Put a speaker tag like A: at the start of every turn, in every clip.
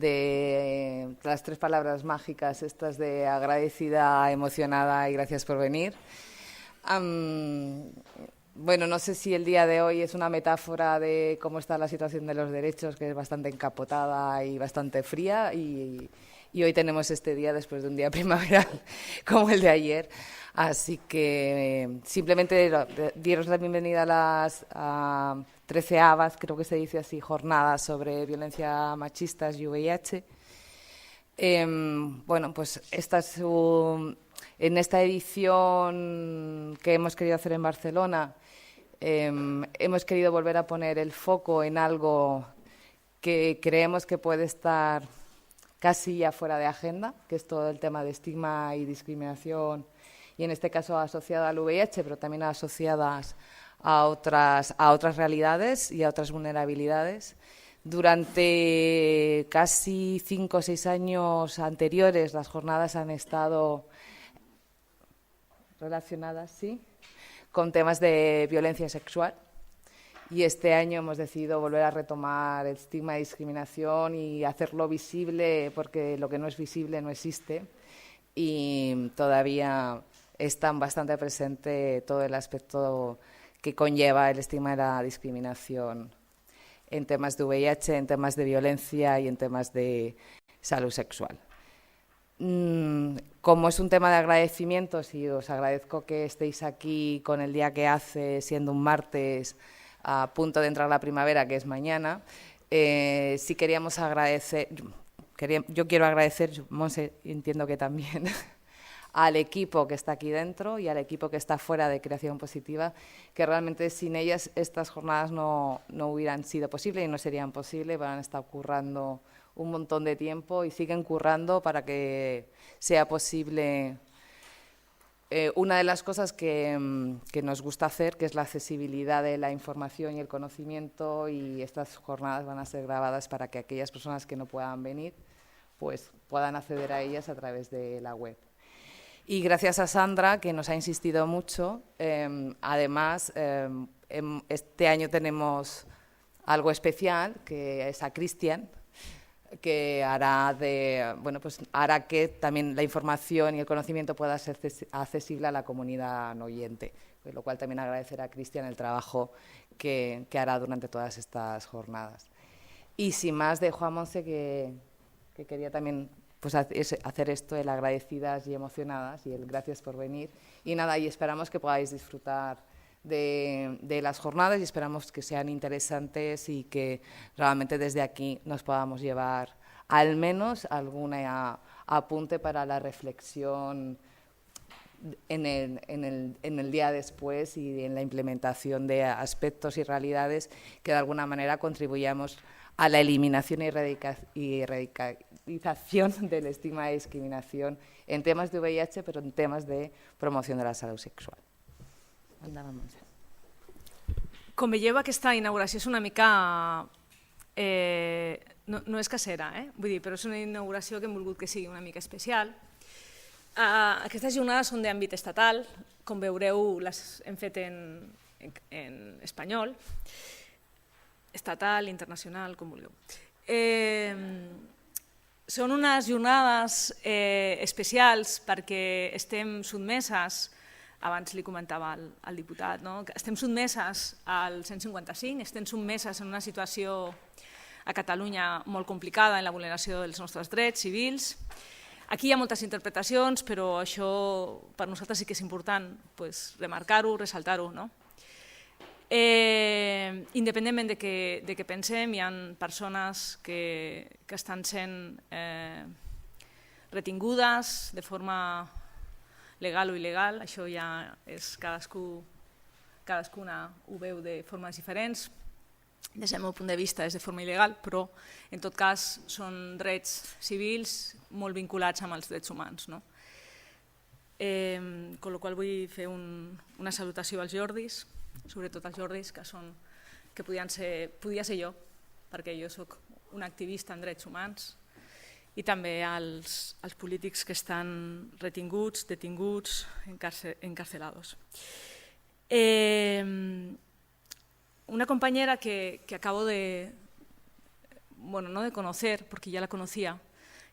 A: de las tres palabras mágicas estas de agradecida, emocionada y gracias por venir. Bueno, no sé si el día de hoy es una metáfora de cómo está la situación de los derechos, que es bastante encapotada y bastante fría, y hoy tenemos este día después de un día primaveral como el de ayer. Así que simplemente diros la bienvenida a las 13avas, creo que se dice así, jornadas sobre violencia machistas y VIH. Bueno, pues en esta edición que hemos querido hacer en Barcelona, hemos querido volver a poner el foco en algo que creemos que puede estar casi ya fuera de agenda, que es todo el tema de estigma y discriminación, y en este caso asociada al VIH, pero también asociadas a otras realidades y a otras vulnerabilidades. Durante casi 5 o 6 años anteriores, las jornadas han estado relacionadas, ¿sí?, con temas de violencia sexual. Y este año hemos decidido volver a retomar el estigma de discriminación y hacerlo visible, porque lo que no es visible no existe. Y todavía está bastante presente todo el aspecto que conlleva el estigma de la discriminación en temas de VIH, en temas de violencia y en temas de salud sexual. Como es un tema de agradecimientos, y os agradezco que estéis aquí con el día que hace, siendo un martes a punto de entrar la primavera, que es mañana, sí queríamos agradecer, yo quiero agradecer, Monse, entiendo que también, al equipo que está aquí dentro y al equipo que está fuera de Creación Positiva, que realmente sin ellas estas jornadas no hubieran sido posibles y no serían posibles, van a estar currando un montón de tiempo y siguen currando para que sea posible una de las cosas que nos gusta hacer, que es la accesibilidad de la información y el conocimiento, y estas jornadas van a ser grabadas para que aquellas personas que no puedan venir pues puedan acceder a ellas a través de la web. Y gracias a Sandra, que nos ha insistido mucho. Además, este año tenemos algo especial, que es a Cristian, que hará que también la información y el conocimiento pueda ser accesible a la comunidad no oyente, con lo cual también agradecer a Cristian el trabajo que hará durante todas estas jornadas. Y sin más, dejo a Monse, que quería también pues hacer esto, el agradecidas y emocionadas, y el gracias por venir. Y nada, y esperamos que podáis disfrutar de las jornadas, y esperamos que sean interesantes y que realmente desde aquí nos podamos llevar al menos algún apunte para la reflexión en el día después, y en la implementación de aspectos y realidades que de alguna manera contribuyamos a la eliminación y erradicación del estigma y discriminación en temas de VIH, pero en temas de promoción de la salud sexual. Endavant.
B: Com veieu, aquesta inauguració és una mica... no és casera, vull dir, però és una inauguració que hem volgut que sigui una mica especial. Aquestes jornades són d'àmbit estatal, com veureu les hem fet en espanyol, estatal, internacional, com vulgueu. Són unes jornades especials perquè estem sotmeses, abans li comentava al diputat, estem sotmeses al 155, estem sotmeses en una situació a Catalunya molt complicada en la vulneració dels nostres drets civils. Aquí hi ha moltes interpretacions, però això per nosaltres sí que és important remarcar-ho, ressaltar-ho. Independentment de què pensem, hi ha persones que estan sent retingudes de forma legal o il·legal, això ja és cadascuna ho veu de formes diferents. Des del meu punt de vista és de forma il·legal, però en tot cas són drets civils molt vinculats amb els drets humans. Con la qual vull fer una salutació als Jordis, sobretot als Jordis, que podia ser jo, perquè jo soc un activista en drets humans, i també als polítics que estan retinguts, detinguts, encarcelados. Una compañera que acabo de bueno, no de conocer, porque ya la conocía,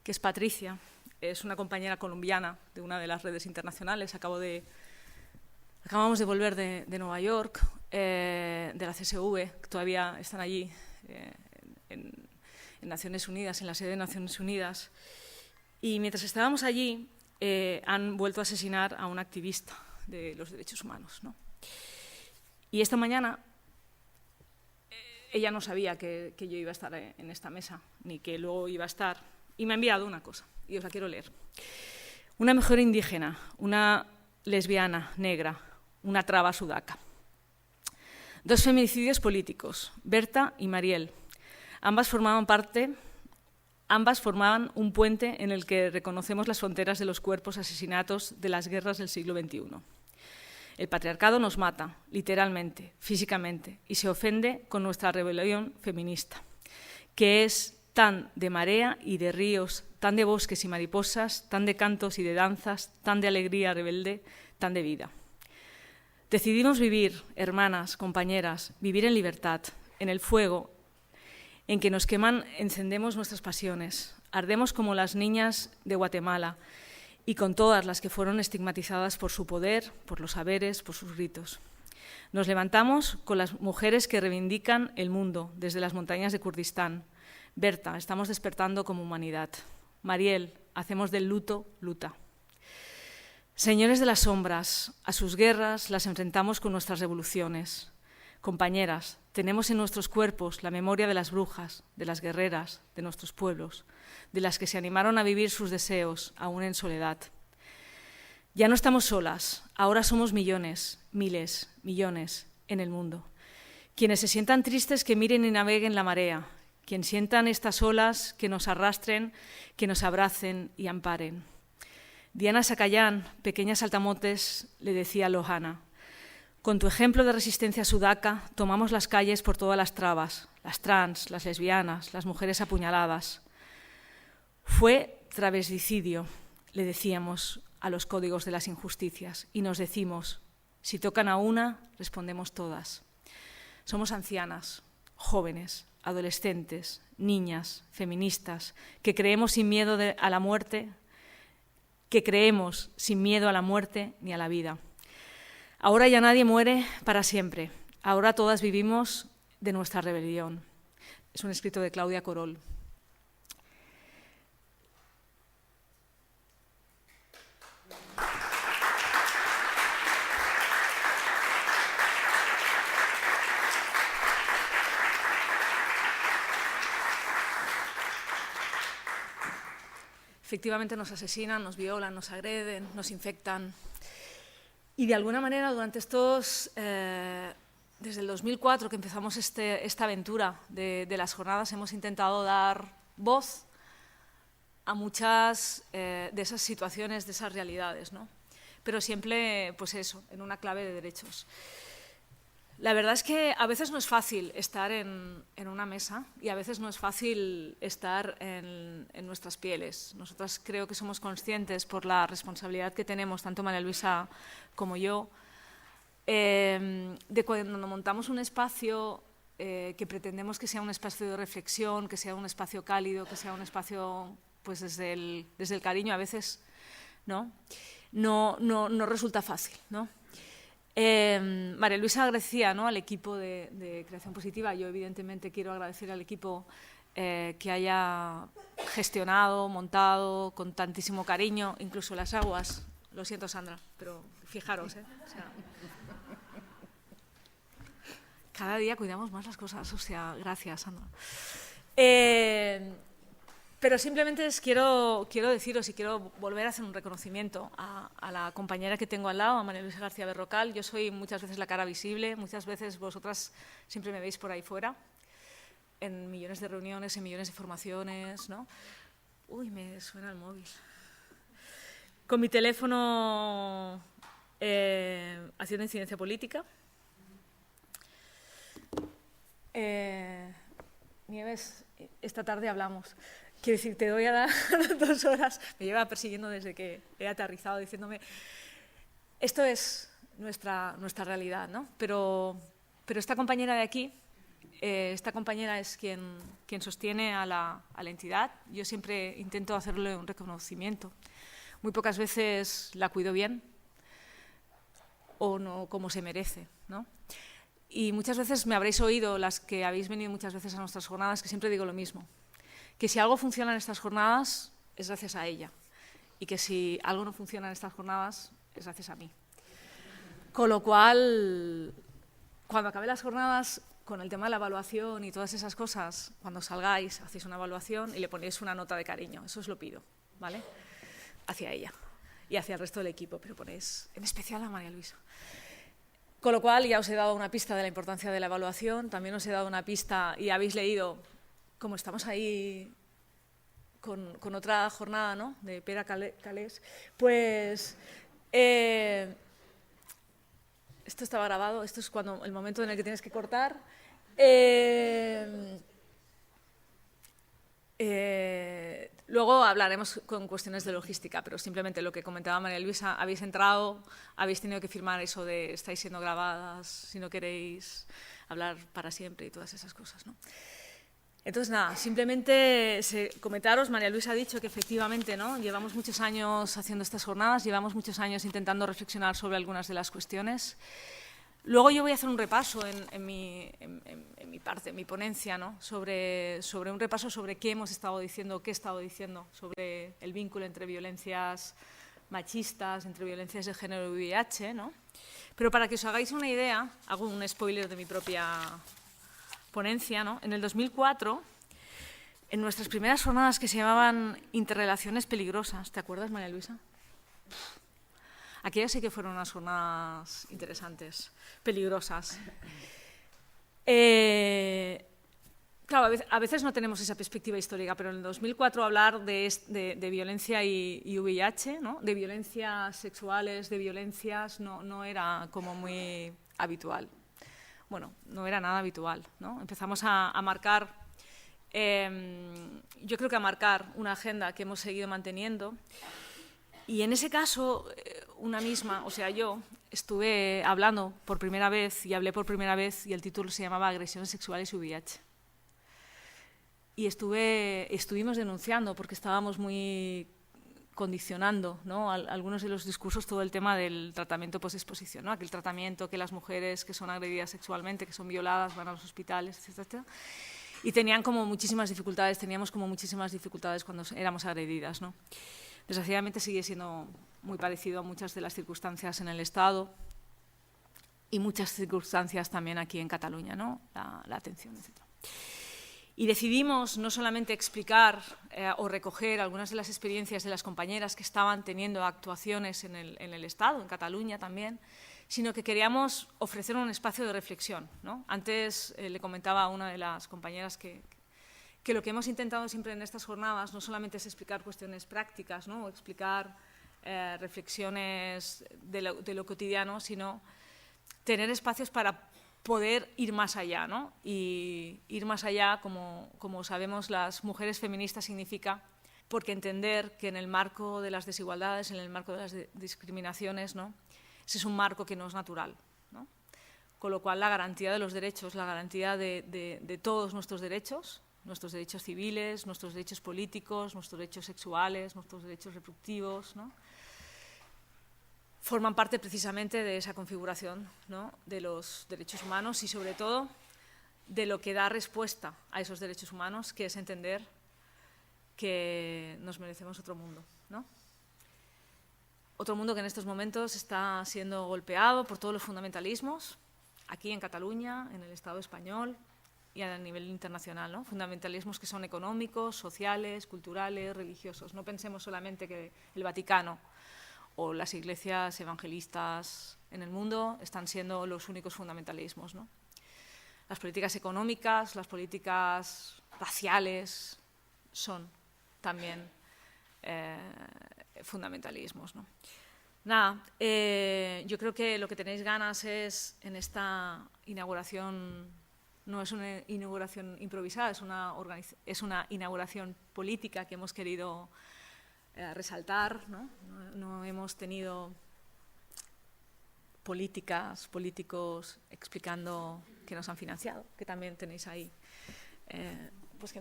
B: que es Patricia. Es una compañera colombiana de una de las redes internacionales. Acabamos de volver de Nueva York, de la CSV, que todavía están allí en Naciones Unidas, en la sede de Naciones Unidas. Y mientras estábamos allí, han vuelto a asesinar a un activista de los derechos humanos, ¿no? Y esta mañana ella no sabía que yo iba a estar en esta mesa, ni que luego iba a estar, y me ha enviado una cosa, y os la quiero leer. Una mujer indígena, una lesbiana negra, una traba sudaca. 2 feminicidios políticos, Berta y Mariel. Ambas formaban un puente en el que reconocemos las fronteras de los cuerpos asesinatos de las guerras del siglo XXI. El patriarcado nos mata, literalmente, físicamente, y se ofende con nuestra rebelión feminista, que es tan de marea y de ríos, tan de bosques y mariposas, tan de cantos y de danzas, tan de alegría rebelde, tan de vida. Decidimos vivir, hermanas, compañeras, vivir en libertad, en el fuego, en que nos queman, encendemos nuestras pasiones, ardemos como las niñas de Guatemala y con todas las que fueron estigmatizadas por su poder, por los saberes, por sus ritos. Nos levantamos con las mujeres que reivindican el mundo desde las montañas de Kurdistán. Berta, estamos despertando como humanidad. Mariel, hacemos del luto luta. Señores de las sombras, a sus guerras las enfrentamos con nuestras revoluciones. Compañeras, tenemos en nuestros cuerpos la memoria de las brujas, de las guerreras, de nuestros pueblos, de las que se animaron a vivir sus deseos, aún en soledad. Ya no estamos solas, ahora somos millones, miles, millones en el mundo. Quienes se sientan tristes que miren y naveguen la marea, quienes sientan estas olas que nos arrastren, que nos abracen y amparen. Diana Sacayán, pequeña saltamontes, le decía a Lohana: con tu ejemplo de resistencia sudaca, tomamos las calles por todas las trabas, las trans, las lesbianas, las mujeres apuñaladas. Fue travesticidio, le decíamos a los códigos de las injusticias, y nos decimos, si tocan a una, respondemos todas. Somos ancianas, jóvenes, adolescentes, niñas, feministas, que creemos sin miedo a la muerte, ni a la vida. Ahora ya nadie muere para siempre. Ahora todas vivimos de nuestra rebelión. Es un escrito de Claudia Corol. Efectivamente nos asesinan, nos violan, nos agreden, nos infectan. Y de alguna manera durante estos, desde el 2004 que empezamos esta aventura de las jornadas, hemos intentado dar voz a muchas de esas situaciones, de esas realidades, ¿no? Pero siempre, pues eso, en una clave de derechos. La verdad es que a veces no es fácil estar en una mesa y a veces no es fácil estar en nuestras pieles. Nosotras creo que somos conscientes por la responsabilidad que tenemos, tanto María Luisa como yo, de cuando montamos un espacio que pretendemos que sea un espacio de reflexión, que sea un espacio cálido, que sea un espacio pues desde el cariño, a veces no resulta fácil, ¿no? María Luisa agradecía, ¿no?, al equipo de Creación Positiva. Yo evidentemente quiero agradecer al equipo que haya gestionado, montado con tantísimo cariño, incluso las aguas. Lo siento, Sandra, pero fijaros, o sea, cada día cuidamos más las cosas, o sea, gracias, Sandra. Pero simplemente quiero deciros y quiero volver a hacer un reconocimiento a la compañera que tengo al lado, a María Luisa García Berrocal. Yo soy muchas veces la cara visible, muchas veces vosotras siempre me veis por ahí fuera, en millones de reuniones, en millones de formaciones, ¿no? Uy, me suena el móvil. Con mi teléfono haciendo incidencia política. Nieves, esta tarde hablamos. Quiero decir, te doy a dar 2 horas. Me lleva persiguiendo desde que he aterrizado, diciéndome, esto es nuestra realidad, ¿no? Pero esta compañera de aquí Esta compañera es quien sostiene a la entidad. Yo siempre intento hacerle un reconocimiento. Muy pocas veces la cuido bien o no como se merece, ¿no? Y muchas veces me habréis oído, las que habéis venido muchas veces a nuestras jornadas, que siempre digo lo mismo, que si algo funciona en estas jornadas es gracias a ella y que si algo no funciona en estas jornadas es gracias a mí. Con lo cual, cuando acabe las jornadas, con el tema de la evaluación y todas esas cosas, cuando salgáis, hacéis una evaluación y le ponéis una nota de cariño. Eso os lo pido, ¿vale? Hacia ella y hacia el resto del equipo, pero ponéis en especial a María Luisa. Con lo cual, ya os he dado una pista de la importancia de la evaluación, también os he dado una pista y habéis leído, como estamos ahí con otra jornada, ¿no?, de Pera Calés, pues... esto estaba grabado, esto es cuando el momento en el que tienes que cortar. Luego hablaremos con cuestiones de logística, pero simplemente lo que comentaba María Luisa, habéis entrado, habéis tenido que firmar eso de estáis siendo grabadas, si no queréis hablar para siempre y todas esas cosas, ¿no? Entonces, nada, simplemente comentaros, María Luisa ha dicho que efectivamente, ¿no?, llevamos muchos años haciendo estas jornadas, llevamos muchos años intentando reflexionar sobre algunas de las cuestiones. Luego yo voy a hacer un repaso en mi parte, en mi ponencia, ¿no?, sobre un repaso sobre qué hemos estado diciendo, qué he estado diciendo sobre el vínculo entre violencias machistas, entre violencias de género y VIH, ¿no? Pero para que os hagáis una idea, hago un spoiler de mi propia ponencia, ¿no? En el 2004, en nuestras primeras jornadas que se llamaban Interrelaciones Peligrosas, ¿te acuerdas, María Luisa? Aquellas sí que fueron unas jornadas interesantes, peligrosas. Claro, a veces no tenemos esa perspectiva histórica, pero en el 2004 hablar de violencia y VIH, ¿no?, de violencias sexuales, de violencias, no era como muy habitual. Bueno, no era nada habitual, ¿no? Empezamos a marcar, yo creo que a marcar una agenda que hemos seguido manteniendo. Y en ese caso, una misma, o sea, yo estuve hablando por primera vez y hablé por primera vez y el título se llamaba Agresiones sexuales y VIH. Y estuvimos denunciando porque estábamos muy condicionando, ¿no?, algunos de los discursos, todo el tema del tratamiento posexposición, ¿no?, aquel tratamiento que las mujeres que son agredidas sexualmente, que son violadas, van a los hospitales, etcétera, y teníamos como muchísimas dificultades cuando éramos agredidas, ¿no? Desgraciadamente sigue siendo muy parecido a muchas de las circunstancias en el Estado y muchas circunstancias también aquí en Cataluña, ¿no?, la atención, etcétera. Y decidimos no solamente explicar o recoger algunas de las experiencias de las compañeras que estaban teniendo actuaciones en el Estado, en Cataluña también, sino que queríamos ofrecer un espacio de reflexión, ¿no? Antes le comentaba a una de las compañeras que lo que hemos intentado siempre en estas jornadas no solamente es explicar cuestiones prácticas, ¿no?, o explicar reflexiones de lo cotidiano, sino tener espacios para poder ir más allá, ¿no? Y ir más allá, como sabemos, las mujeres feministas significa, porque entender que en el marco de las desigualdades, en el marco de las discriminaciones, ¿no?, ese es un marco que no es natural, ¿no? Con lo cual la garantía de los derechos, la garantía de todos nuestros derechos civiles, nuestros derechos políticos, nuestros derechos sexuales, nuestros derechos reproductivos, ¿no?, forman parte precisamente de esa configuración, ¿no?, de los derechos humanos y, sobre todo, de lo que da respuesta a esos derechos humanos, que es entender que nos merecemos otro mundo, ¿no? Otro mundo que en estos momentos está siendo golpeado por todos los fundamentalismos, aquí en Cataluña, en el Estado español y a nivel internacional, ¿no? Fundamentalismos que son económicos, sociales, culturales, religiosos. No pensemos solamente que el Vaticano o las iglesias evangelistas en el mundo están siendo los únicos fundamentalismos, ¿no? Las políticas económicas, las políticas raciales son también fundamentalismos, ¿no? Nada, yo creo que lo que tenéis ganas es, en esta inauguración, no es una inauguración improvisada, es una inauguración política que hemos querido resaltar, ¿no? No hemos tenido políticas, políticos explicando que nos han financiado, que también tenéis ahí. Pues que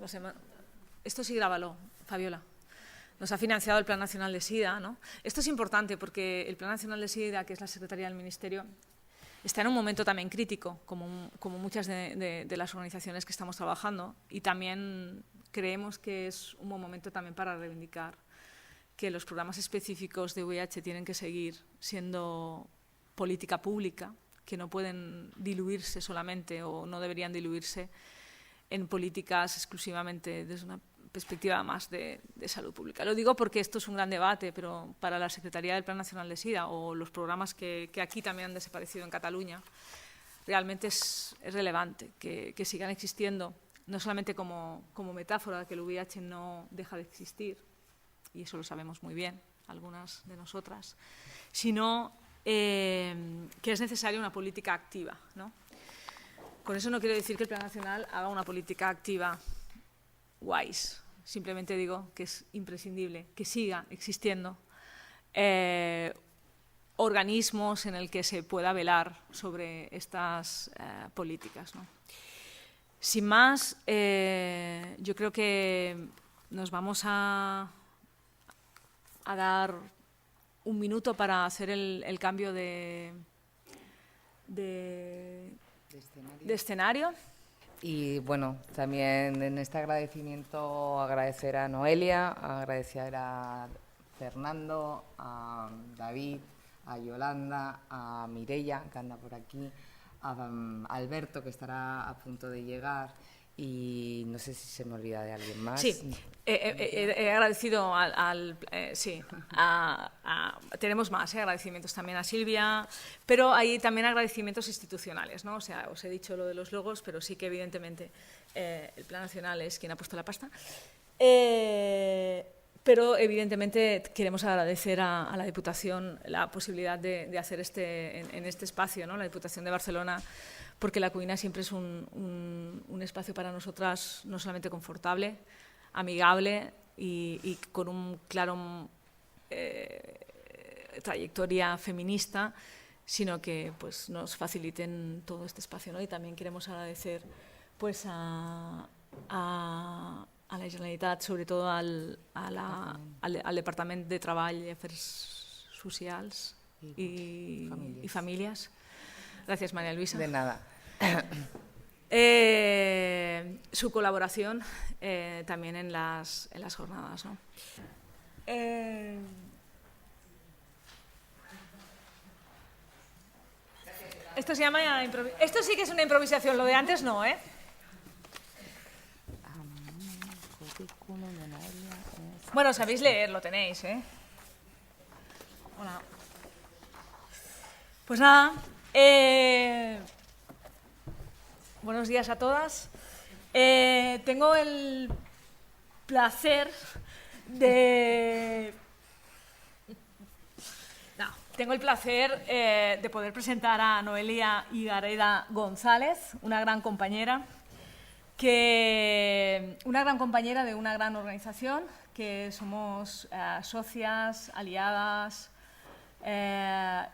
B: esto sí, grábalo, Fabiola. Nos ha financiado el Plan Nacional de SIDA, ¿no? Esto es importante porque el Plan Nacional de SIDA, que es la Secretaría del Ministerio, está en un momento también crítico, como muchas de las organizaciones que estamos trabajando, y también creemos que es un buen momento también para reivindicar que los programas específicos de VIH tienen que seguir siendo política pública, que no pueden diluirse solamente o no deberían diluirse en políticas exclusivamente desde una perspectiva más de salud pública. Lo digo porque esto es un gran debate, pero para la Secretaría del Plan Nacional de SIDA o los programas que aquí también han desaparecido en Cataluña, realmente es relevante que sigan existiendo, no solamente como metáfora de que el VIH no deja de existir, y eso lo sabemos muy bien, algunas de nosotras, sino que es necesaria una política activa, ¿no? Con eso no quiero decir que el Plan Nacional haga una política activa guays. Simplemente digo que es imprescindible que siga existiendo organismos en el que se pueda velar sobre estas políticas, ¿no? Sin más, yo creo que nos vamos a dar un minuto para hacer el cambio de escenario.
A: Y bueno, también en este agradecimiento agradecer a Noelia, agradecer a Fernando, a David, a Yolanda, a Mireia, que anda por aquí, a Alberto, que estará a punto de llegar, y no sé si se me olvida de alguien más.
B: Sí, he agradecido tenemos más agradecimientos también a Silvia, pero hay también agradecimientos institucionales, ¿no? O sea, os he dicho lo de los logos, pero sí que evidentemente el Plan Nacional es quien ha puesto la pasta. Pero evidentemente queremos agradecer a la Diputación la posibilidad de hacer en este espacio, ¿no? La Diputación de Barcelona, porque la Cuina siempre es un espacio para nosotras no solamente confortable, amigable y con un claro trayectoria feminista, sino que pues, nos faciliten todo este espacio, ¿no? Y también queremos agradecer pues, a la Generalitat, sobre todo al Departament de Treball i Afers Socials y Famílies. Gracias, María Luisa.
A: De nada.
B: Su colaboración también en las jornadas, ¿no? Esto se llama esto sí que es una improvisación, lo de antes no, ¿eh? Bueno, sabéis leer, lo tenéis, ¿eh? Hola. Pues nada, buenos días a todas. Tengo el placer de poder presentar a Noelia Higareda González, una gran compañera de una gran organización, que somos socias, aliadas,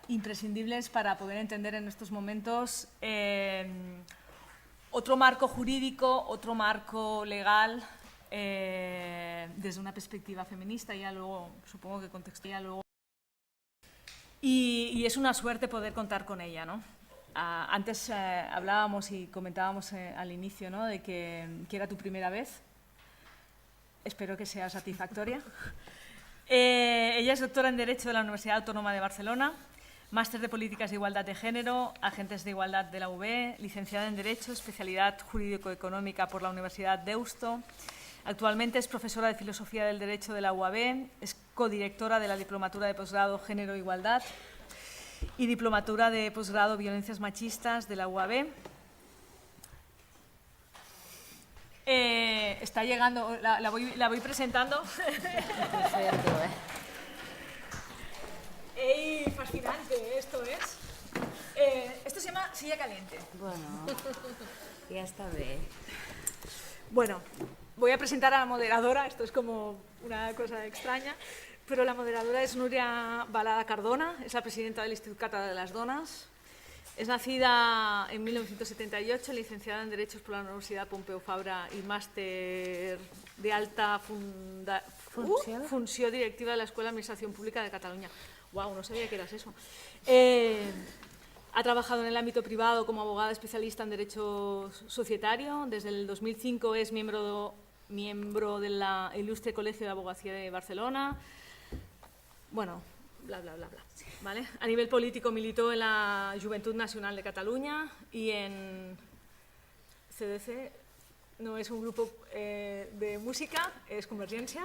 B: imprescindibles para poder entender en estos momentos otro marco jurídico, otro marco legal, desde una perspectiva feminista, ya luego, supongo que contextual. Y es una suerte poder contar con ella, ¿no? Antes hablábamos y comentábamos al inicio, ¿no?, de que era tu primera vez. Espero que sea satisfactoria. Ella es doctora en Derecho de la Universidad Autónoma de Barcelona, máster de Políticas de Igualdad de Género, Agentes de Igualdad de la UB, licenciada en Derecho, especialidad Jurídico-Económica por la Universidad Deusto. Actualmente es profesora de Filosofía del Derecho de la UAB, es codirectora de la Diplomatura de Posgrado Género e Igualdad y Diplomatura de Posgrado Violencias Machistas de la UAB. Está llegando, la voy presentando. ¡Ey, fascinante! Esto es. Esto se llama silla caliente.
C: Bueno, ya está bien.
B: Bueno, voy a presentar a la moderadora, esto es como una cosa extraña, pero la moderadora es Núria Balada Cardona, es la presidenta del Instituto Català de las Dones. Es nacida en 1978, licenciada en Derechos por la Universidad Pompeu Fabra y máster de alta función directiva de la Escuela de Administración Pública de Cataluña. ¡Wow! No sabía que eras eso. Ha trabajado en el ámbito privado como abogada especialista en Derecho Societario. Desde el 2005 es miembro del Ilustre Colegio de Abogacía de Barcelona. Bueno, bla, bla, bla, bla. ¿Vale? A nivel político militó en la Joventut Nacional de Cataluña y en CDC, no es un grupo de música, es Convergencia,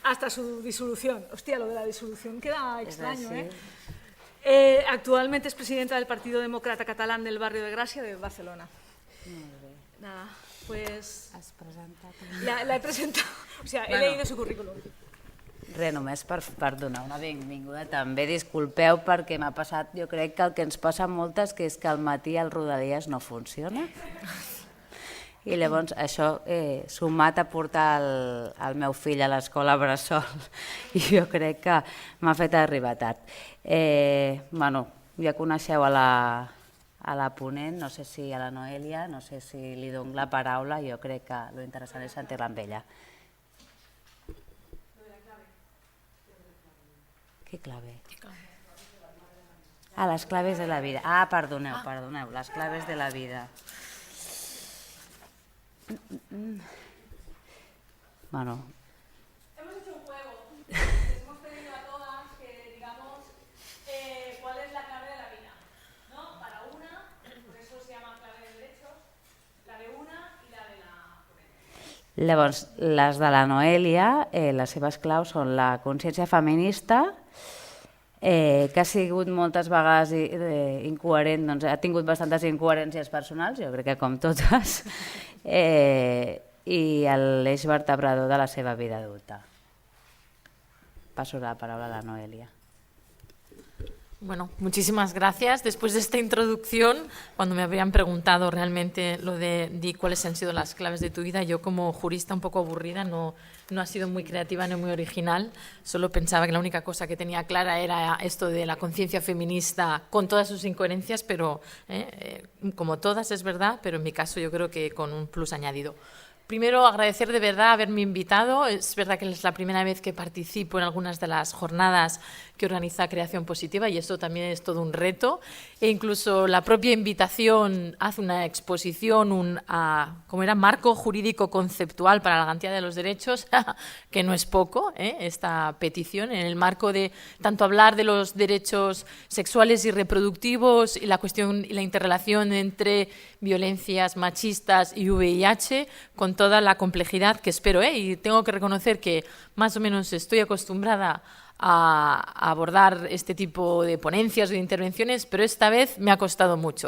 B: hasta su disolución. Hostia, lo de la disolución queda extraño, actualmente es presidenta del Partido Demócrata Catalán del barrio de Gràcia de Barcelona. Nada, pues...
C: Has presentat...
B: La he presentado, o sea, he leído su currículum.
C: Res, només per donar una benvinguda també. Disculpeu perquè m'ha passat, jo crec que el que ens passa a moltes, que és que al matí el Rodalies no funciona. I llavors això, sumat a portar el meu fill a l'escola bressol, i jo crec que m'ha fet arribar tard. Bueno, ja coneixeu a la ponent, no sé si a la Noelia, no sé si li dono la paraula, jo crec que l'interessant és sentir-la amb ella. ¿Qué clave? Ah, las claves de la vida. Ah, perdoneu, las claves de la vida. Bueno.
B: Hemos hecho un juego. Hemos pedido a todas que digamos cuál es la clave de la vida, ¿no? Para una, por eso se llama clave de derechos, la de una y la de la ponente.
C: Llavors, les de la Noelia, les seves claus són la consciència feminista, que ha sigut moltes vegades incoherent, doncs ha tingut bastantes incoherències personals, jo crec que com totes, i l'eix vertebrador de la seva vida adulta. Passo la paraula a la Noelia.
D: Bueno, muchísimas gracias. Después de esta introducción, cuando me habían preguntado realmente lo de cuáles han sido las claves de tu vida, yo como jurista un poco aburrida, no ha sido muy creativa ni muy original, solo pensaba que la única cosa que tenía clara era esto de la conciencia feminista con todas sus incoherencias, pero como todas es verdad, pero en mi caso yo creo que con un plus añadido. Primero, agradecer de verdad haberme invitado. Es verdad que es la primera vez que participo en algunas de las jornadas que organiza Creación Positiva y esto también es todo un reto. E incluso la propia invitación hace una exposición, como era, marco jurídico conceptual para la garantía de los derechos, que no es poco, esta petición, en el marco de tanto hablar de los derechos sexuales y reproductivos y la cuestión y la interrelación entre violencias machistas y VIH, con toda la complejidad que espero, y tengo que reconocer que más o menos estoy acostumbrada a abordar este tipo de ponencias o de intervenciones, pero esta vez me ha costado mucho,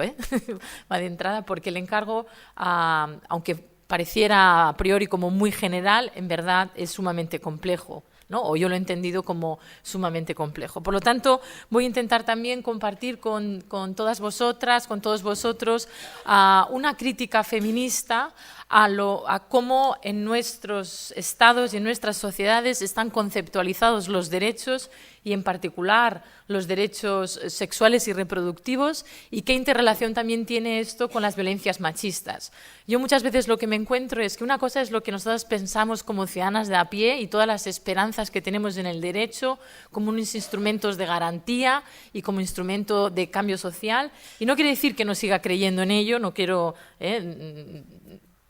D: va de entrada, porque el encargo, aunque pareciera a priori como muy general, en verdad es sumamente complejo, ¿no? O yo lo he entendido como sumamente complejo. Por lo tanto, voy a intentar también compartir con todas vosotras, con todos vosotros, una crítica feminista a cómo en nuestros estados y en nuestras sociedades están conceptualizados los derechos y en particular los derechos sexuales y reproductivos y qué interrelación también tiene esto con las violencias machistas. Yo muchas veces lo que me encuentro es que una cosa es lo que nosotros pensamos como ciudadanas de a pie y todas las esperanzas que tenemos en el derecho como unos instrumentos de garantía y como instrumento de cambio social, y no quiere decir que no siga creyendo en ello, no quiero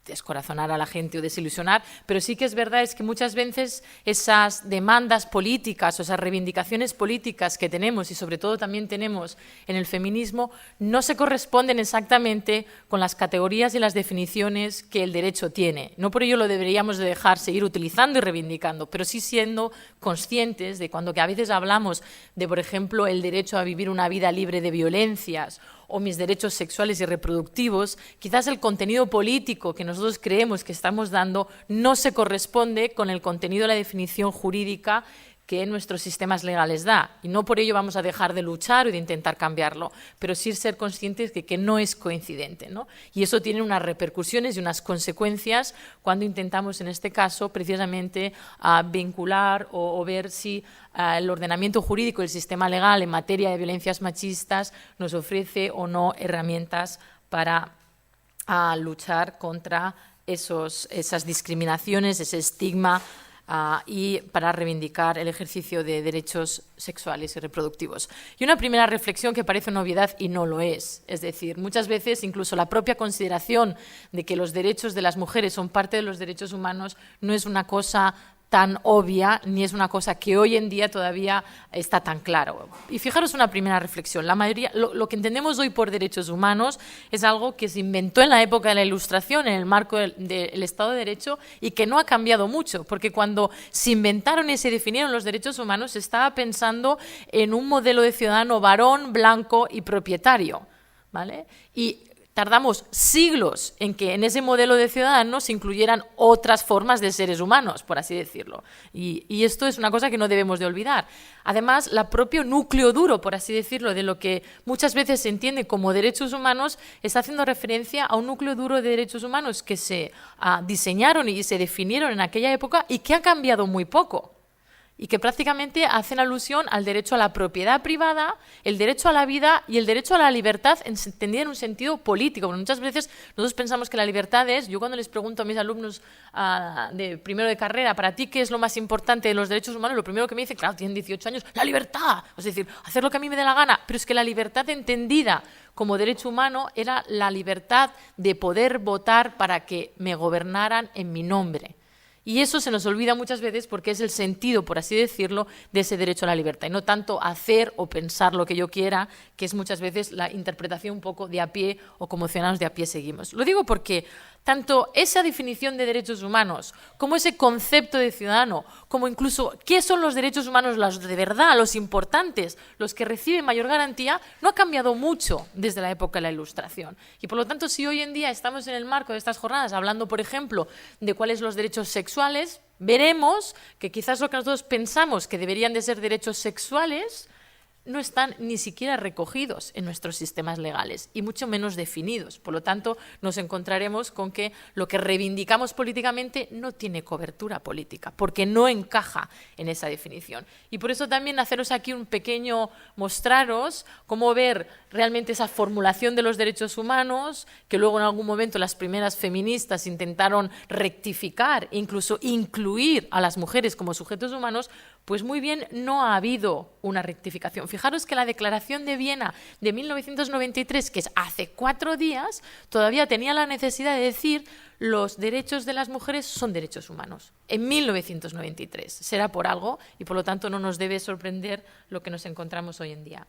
D: descorazonar a la gente o desilusionar, pero sí que es verdad es que muchas veces esas demandas políticas o esas reivindicaciones políticas que tenemos y sobre todo también tenemos en el feminismo no se corresponden exactamente con las categorías y las definiciones que el derecho tiene. No por ello lo deberíamos de dejar seguir utilizando y reivindicando, pero sí siendo conscientes de cuando que a veces hablamos de, por ejemplo, el derecho a vivir una vida libre de violencias o mis derechos sexuales y reproductivos, quizás el contenido político que nosotros creemos que estamos dando no se corresponde con el contenido de la definición jurídica que nuestros sistemas legales da, y no por ello vamos a dejar de luchar o de intentar cambiarlo, pero sí ser conscientes de que no es coincidente, ¿no? Y eso tiene unas repercusiones y unas consecuencias cuando intentamos, en este caso, precisamente vincular o ver si el ordenamiento jurídico, el sistema legal en materia de violencias machistas nos ofrece o no herramientas para luchar contra esas discriminaciones, ese estigma, y para reivindicar el ejercicio de derechos sexuales y reproductivos. Y una primera reflexión que parece una obviedad y no lo es. Es decir, muchas veces incluso la propia consideración de que los derechos de las mujeres son parte de los derechos humanos no es una cosa tan obvia, ni es una cosa que hoy en día todavía está tan claro. Y fijaros una primera reflexión, la mayoría, lo que entendemos hoy por derechos humanos es algo que se inventó en la época de la Ilustración, en el marco del Estado de Derecho, y que no ha cambiado mucho, porque cuando se inventaron y se definieron los derechos humanos se estaba pensando en un modelo de ciudadano varón, blanco y propietario, ¿vale? Y tardamos siglos en que en ese modelo de ciudadanos se incluyeran otras formas de seres humanos, por así decirlo. Y esto es una cosa que no debemos de olvidar. Además, el propio núcleo duro, por así decirlo, de lo que muchas veces se entiende como derechos humanos, está haciendo referencia a un núcleo duro de derechos humanos que se diseñaron y se definieron en aquella época y que ha cambiado muy poco. Y que prácticamente hacen alusión al derecho a la propiedad privada, el derecho a la vida y el derecho a la libertad entendida en un sentido político. Porque muchas veces nosotros pensamos que la libertad es, yo cuando les pregunto a mis alumnos de primero de carrera, para ti, ¿qué es lo más importante de los derechos humanos? Lo primero que me dicen, claro, tienen 18 años, la libertad. Es decir, hacer lo que a mí me dé la gana. Pero es que la libertad entendida como derecho humano era la libertad de poder votar para que me gobernaran en mi nombre. Y eso se nos olvida muchas veces porque es el sentido, por así decirlo, de ese derecho a la libertad. Y no tanto hacer o pensar lo que yo quiera, que es muchas veces la interpretación un poco de a pie o como ciudadanos de a pie seguimos. Lo digo porque tanto esa definición de derechos humanos como ese concepto de ciudadano, como incluso qué son los derechos humanos, los de verdad, los importantes, los que reciben mayor garantía, no ha cambiado mucho desde la época de la Ilustración. Y por lo tanto, si hoy en día estamos en el marco de estas jornadas hablando, por ejemplo, de cuáles son los derechos sexuales, veremos que quizás lo que nosotros pensamos que deberían de ser derechos sexuales no están ni siquiera recogidos en nuestros sistemas legales y mucho menos definidos. Por lo tanto, nos encontraremos con que lo que reivindicamos políticamente no tiene cobertura política, porque no encaja en esa definición. Y por eso también haceros aquí un pequeño mostraros cómo ver realmente esa formulación de los derechos humanos, que luego en algún momento las primeras feministas intentaron rectificar, incluso incluir a las mujeres como sujetos humanos, pues muy bien no ha habido una rectificación. Fijaros que la Declaración de Viena de 1993, que es hace 4 días, todavía tenía la necesidad de decir los derechos de las mujeres son derechos humanos. En 1993. Será por algo y por lo tanto no nos debe sorprender lo que nos encontramos hoy en día.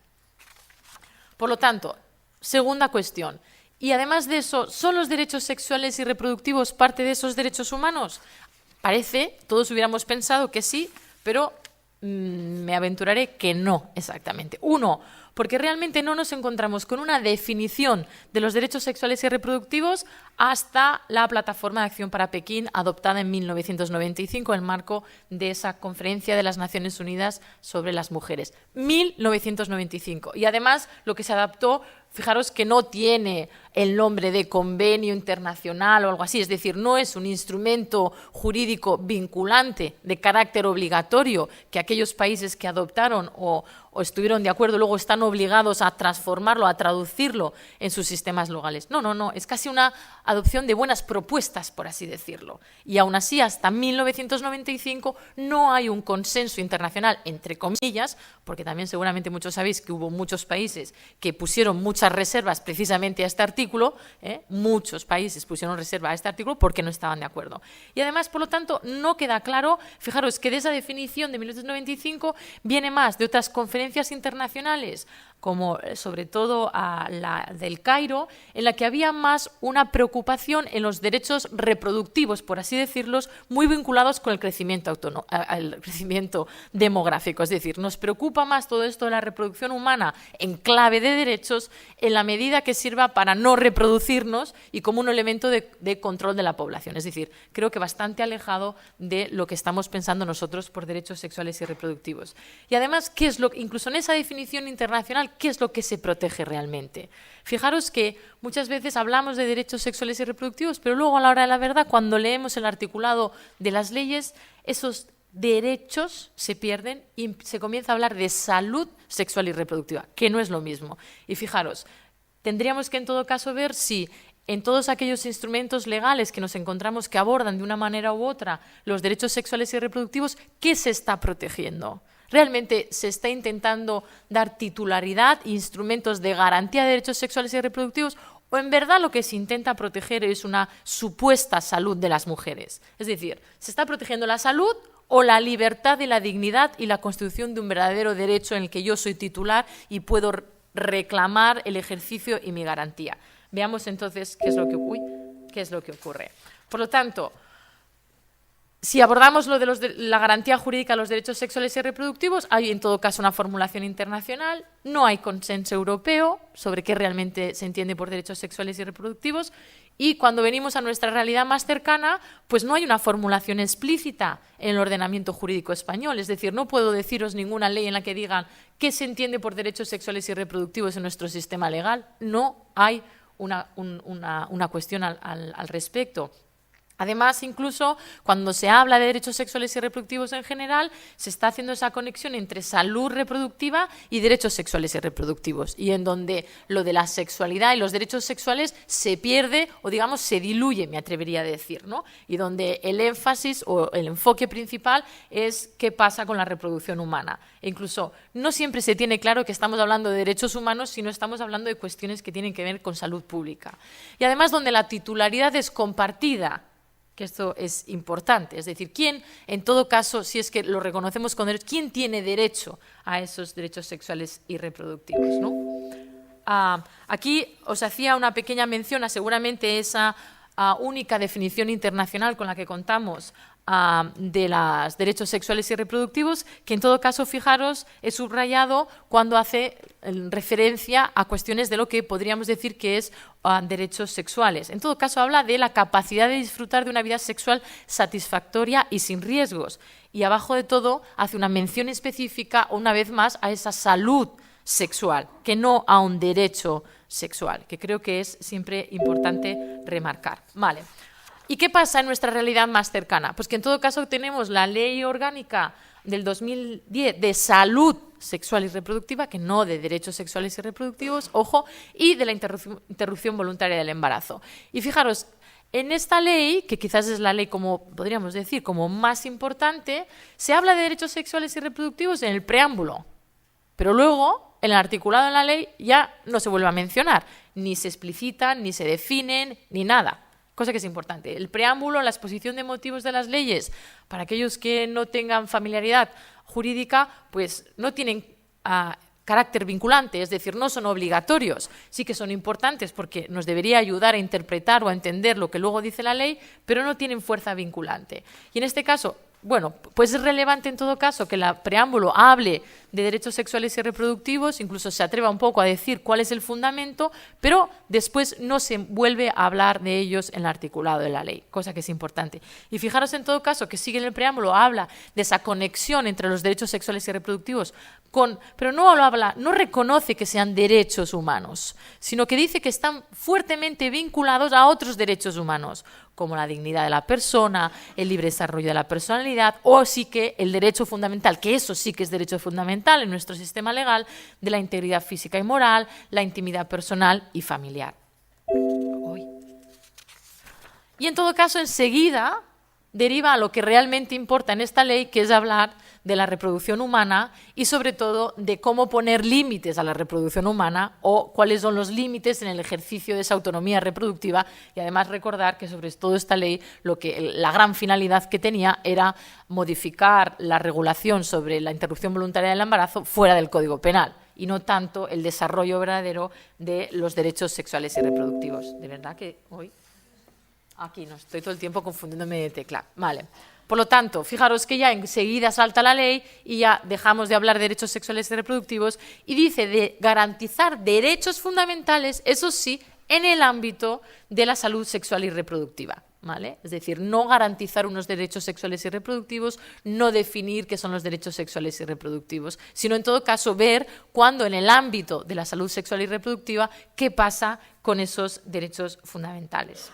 D: Por lo tanto, segunda cuestión. Y además de eso, ¿son los derechos sexuales y reproductivos parte de esos derechos humanos? Parece, todos hubiéramos pensado que sí, pero me aventuraré que no exactamente. Uno, porque realmente no nos encontramos con una definición de los derechos sexuales y reproductivos hasta la Plataforma de Acción para Pekín, adoptada en 1995 en el marco de esa Conferencia de las Naciones Unidas sobre las Mujeres. 1995. Y además lo que se adaptó, fijaros que no tiene el nombre de convenio internacional o algo así, es decir, no es un instrumento jurídico vinculante de carácter obligatorio que aquellos países que adoptaron o estuvieron de acuerdo luego están obligados a transformarlo, a traducirlo en sus sistemas legales. No, es casi una adopción de buenas propuestas, por así decirlo. Y aún así, hasta 1995 no hay un consenso internacional, entre comillas, porque también seguramente muchos sabéis que hubo muchos países que pusieron muchas reservas precisamente a este artículo, muchos países pusieron reserva a este artículo porque no estaban de acuerdo. Y además, por lo tanto, no queda claro, fijaros que de esa definición de 1995 viene más de otras conferencias internacionales como sobre todo a la del Cairo, en la que había más una preocupación en los derechos reproductivos, por así decirlos, muy vinculados con el crecimiento demográfico. Es decir, nos preocupa más todo esto de la reproducción humana en clave de derechos en la medida que sirva para no reproducirnos y como un elemento de control de la población. Es decir, creo que bastante alejado de lo que estamos pensando nosotros por derechos sexuales y reproductivos. Y además, ¿qué es incluso en esa definición internacional, qué es lo que se protege realmente? Fijaros que muchas veces hablamos de derechos sexuales y reproductivos, pero luego a la hora de la verdad, cuando leemos el articulado de las leyes, esos derechos se pierden y se comienza a hablar de salud sexual y reproductiva, que no es lo mismo. Y fijaros, tendríamos que en todo caso ver si en todos aquellos instrumentos legales que nos encontramos que abordan de una manera u otra los derechos sexuales y reproductivos, ¿qué se está protegiendo? ¿Realmente se está intentando dar titularidad e instrumentos de garantía de derechos sexuales y reproductivos? ¿O en verdad lo que se intenta proteger es una supuesta salud de las mujeres? Es decir, ¿se está protegiendo la salud o la libertad y la dignidad y la constitución de un verdadero derecho en el que yo soy titular y puedo reclamar el ejercicio y mi garantía? Veamos entonces qué es lo que ocurre. Por lo tanto, si abordamos lo de la garantía jurídica de los derechos sexuales y reproductivos, hay en todo caso una formulación internacional, no hay consenso europeo sobre qué realmente se entiende por derechos sexuales y reproductivos, y cuando venimos a nuestra realidad más cercana, pues no hay una formulación explícita en el ordenamiento jurídico español. Es decir, no puedo deciros ninguna ley en la que digan qué se entiende por derechos sexuales y reproductivos en nuestro sistema legal. No hay una cuestión al respecto. Además, incluso cuando se habla de derechos sexuales y reproductivos en general, se está haciendo esa conexión entre salud reproductiva y derechos sexuales y reproductivos, y en donde lo de la sexualidad y los derechos sexuales se pierde o, digamos, se diluye, me atrevería a decir, ¿no? Y donde el énfasis o el enfoque principal es qué pasa con la reproducción humana. E incluso no siempre se tiene claro que estamos hablando de derechos humanos, sino estamos hablando de cuestiones que tienen que ver con salud pública. Y además donde la titularidad es compartida, que esto es importante, es decir, ¿quién, en todo caso, si es que lo reconocemos con derecho, quién tiene derecho a esos derechos sexuales y reproductivos, ¿no? Aquí os hacía una pequeña mención a seguramente esa única definición internacional con la que contamos de los derechos sexuales y reproductivos, que en todo caso, fijaros, he subrayado cuando hace referencia a cuestiones de lo que podríamos decir que es derechos sexuales. En todo caso, habla de la capacidad de disfrutar de una vida sexual satisfactoria y sin riesgos. Y abajo de todo, hace una mención específica, una vez más, a esa salud sexual, que no a un derecho sexual, que creo que es siempre importante remarcar. Vale. ¿Y qué pasa en nuestra realidad más cercana? Pues que en todo caso tenemos la Ley Orgánica del 2010 de salud sexual y reproductiva, que no de derechos sexuales y reproductivos, ojo, y de la interrupción voluntaria del embarazo. Y fijaros, en esta ley, que quizás es la ley, como podríamos decir, como más importante, se habla de derechos sexuales y reproductivos en el preámbulo, pero luego, en el articulado de la ley, ya no se vuelve a mencionar, ni se explicitan, ni se definen, ni nada. Cosa que es importante. El preámbulo, la exposición de motivos de las leyes, para aquellos que no tengan familiaridad jurídica, pues no tienen carácter vinculante, es decir, no son obligatorios. Sí que son importantes porque nos debería ayudar a interpretar o a entender lo que luego dice la ley, pero no tienen fuerza vinculante. Y en este caso, bueno, pues es relevante en todo caso que el preámbulo hable de derechos sexuales y reproductivos, incluso se atreva un poco a decir cuál es el fundamento, pero después no se vuelve a hablar de ellos en el articulado de la ley, cosa que es importante. Y fijaros en todo caso que sigue en el preámbulo, habla de esa conexión entre los derechos sexuales y reproductivos, pero no reconoce que sean derechos humanos, sino que dice que están fuertemente vinculados a otros derechos humanos, como la dignidad de la persona, el libre desarrollo de la personalidad, o sí que el derecho fundamental, que eso sí que es derecho fundamental en nuestro sistema legal, de la integridad física y moral, la intimidad personal y familiar. Y en todo caso, enseguida deriva a lo que realmente importa en esta ley, que es hablar de la reproducción humana y sobre todo de cómo poner límites a la reproducción humana o cuáles son los límites en el ejercicio de esa autonomía reproductiva, y además recordar que sobre todo esta ley la gran finalidad que tenía era modificar la regulación sobre la interrupción voluntaria del embarazo fuera del Código Penal. y no tanto el desarrollo verdadero de los derechos sexuales y reproductivos. De verdad que hoy, aquí no, estoy todo el tiempo confundiéndome de tecla. Vale. Por lo tanto, fijaros que ya enseguida salta la ley y ya dejamos de hablar de derechos sexuales y reproductivos y dice de garantizar derechos fundamentales, eso sí, en el ámbito de la salud sexual y reproductiva. ¿Vale? Es decir, no garantizar unos derechos sexuales y reproductivos, no definir qué son los derechos sexuales y reproductivos, sino en todo caso ver cuándo en el ámbito de la salud sexual y reproductiva qué pasa con esos derechos fundamentales.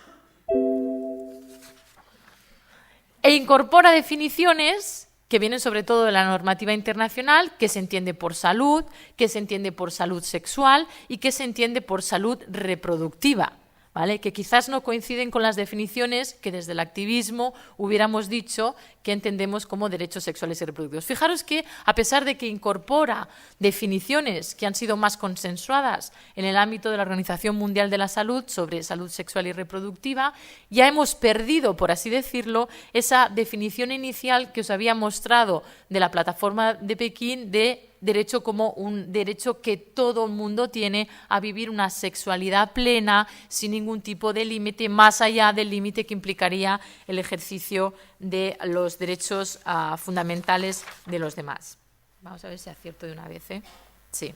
D: E incorpora definiciones que vienen sobre todo de la normativa internacional, que se entiende por salud, que se entiende por salud sexual y que se entiende por salud reproductiva, ¿vale? Que quizás no coinciden con las definiciones que desde el activismo hubiéramos dicho que entendemos como derechos sexuales y reproductivos. Fijaros que, a pesar de que incorpora definiciones que han sido más consensuadas en el ámbito de la Organización Mundial de la Salud sobre salud sexual y reproductiva, ya hemos perdido, por así decirlo, esa definición inicial que os había mostrado de la plataforma de Pekín de derecho como un derecho que todo el mundo tiene a vivir una sexualidad plena sin ningún tipo de límite, más allá del límite que implicaría el ejercicio de los derechos fundamentales de los demás. Vamos a ver si acierto de una vez, ¿eh? Sí.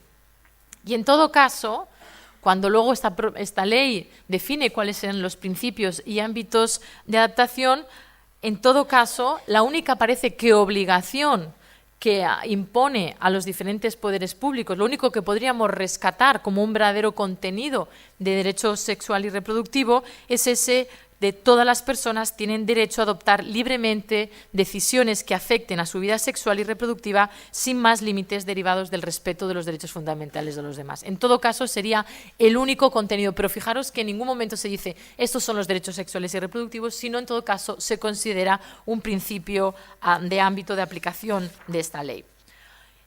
D: Y en todo caso, cuando luego esta ley define cuáles serán los principios y ámbitos de adaptación, en todo caso, la única parece que obligación que impone a los diferentes poderes públicos, lo único que podríamos rescatar como un verdadero contenido de derecho sexual y reproductivo es ese de todas las personas tienen derecho a adoptar libremente decisiones que afecten a su vida sexual y reproductiva sin más límites derivados del respeto de los derechos fundamentales de los demás. En todo caso, sería el único contenido, pero fijaros que en ningún momento se dice estos son los derechos sexuales y reproductivos, sino en todo caso se considera un principio de ámbito de aplicación de esta ley.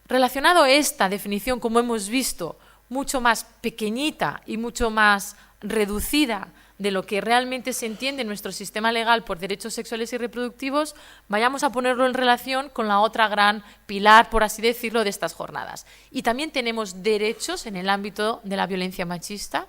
D: Relacionado a esta definición, como hemos visto, mucho más pequeñita y mucho más reducida de lo que realmente se entiende en nuestro sistema legal por derechos sexuales y reproductivos, vayamos a ponerlo en relación con la otra gran pilar, por así decirlo, de estas jornadas. Y también tenemos derechos en el ámbito de la violencia machista.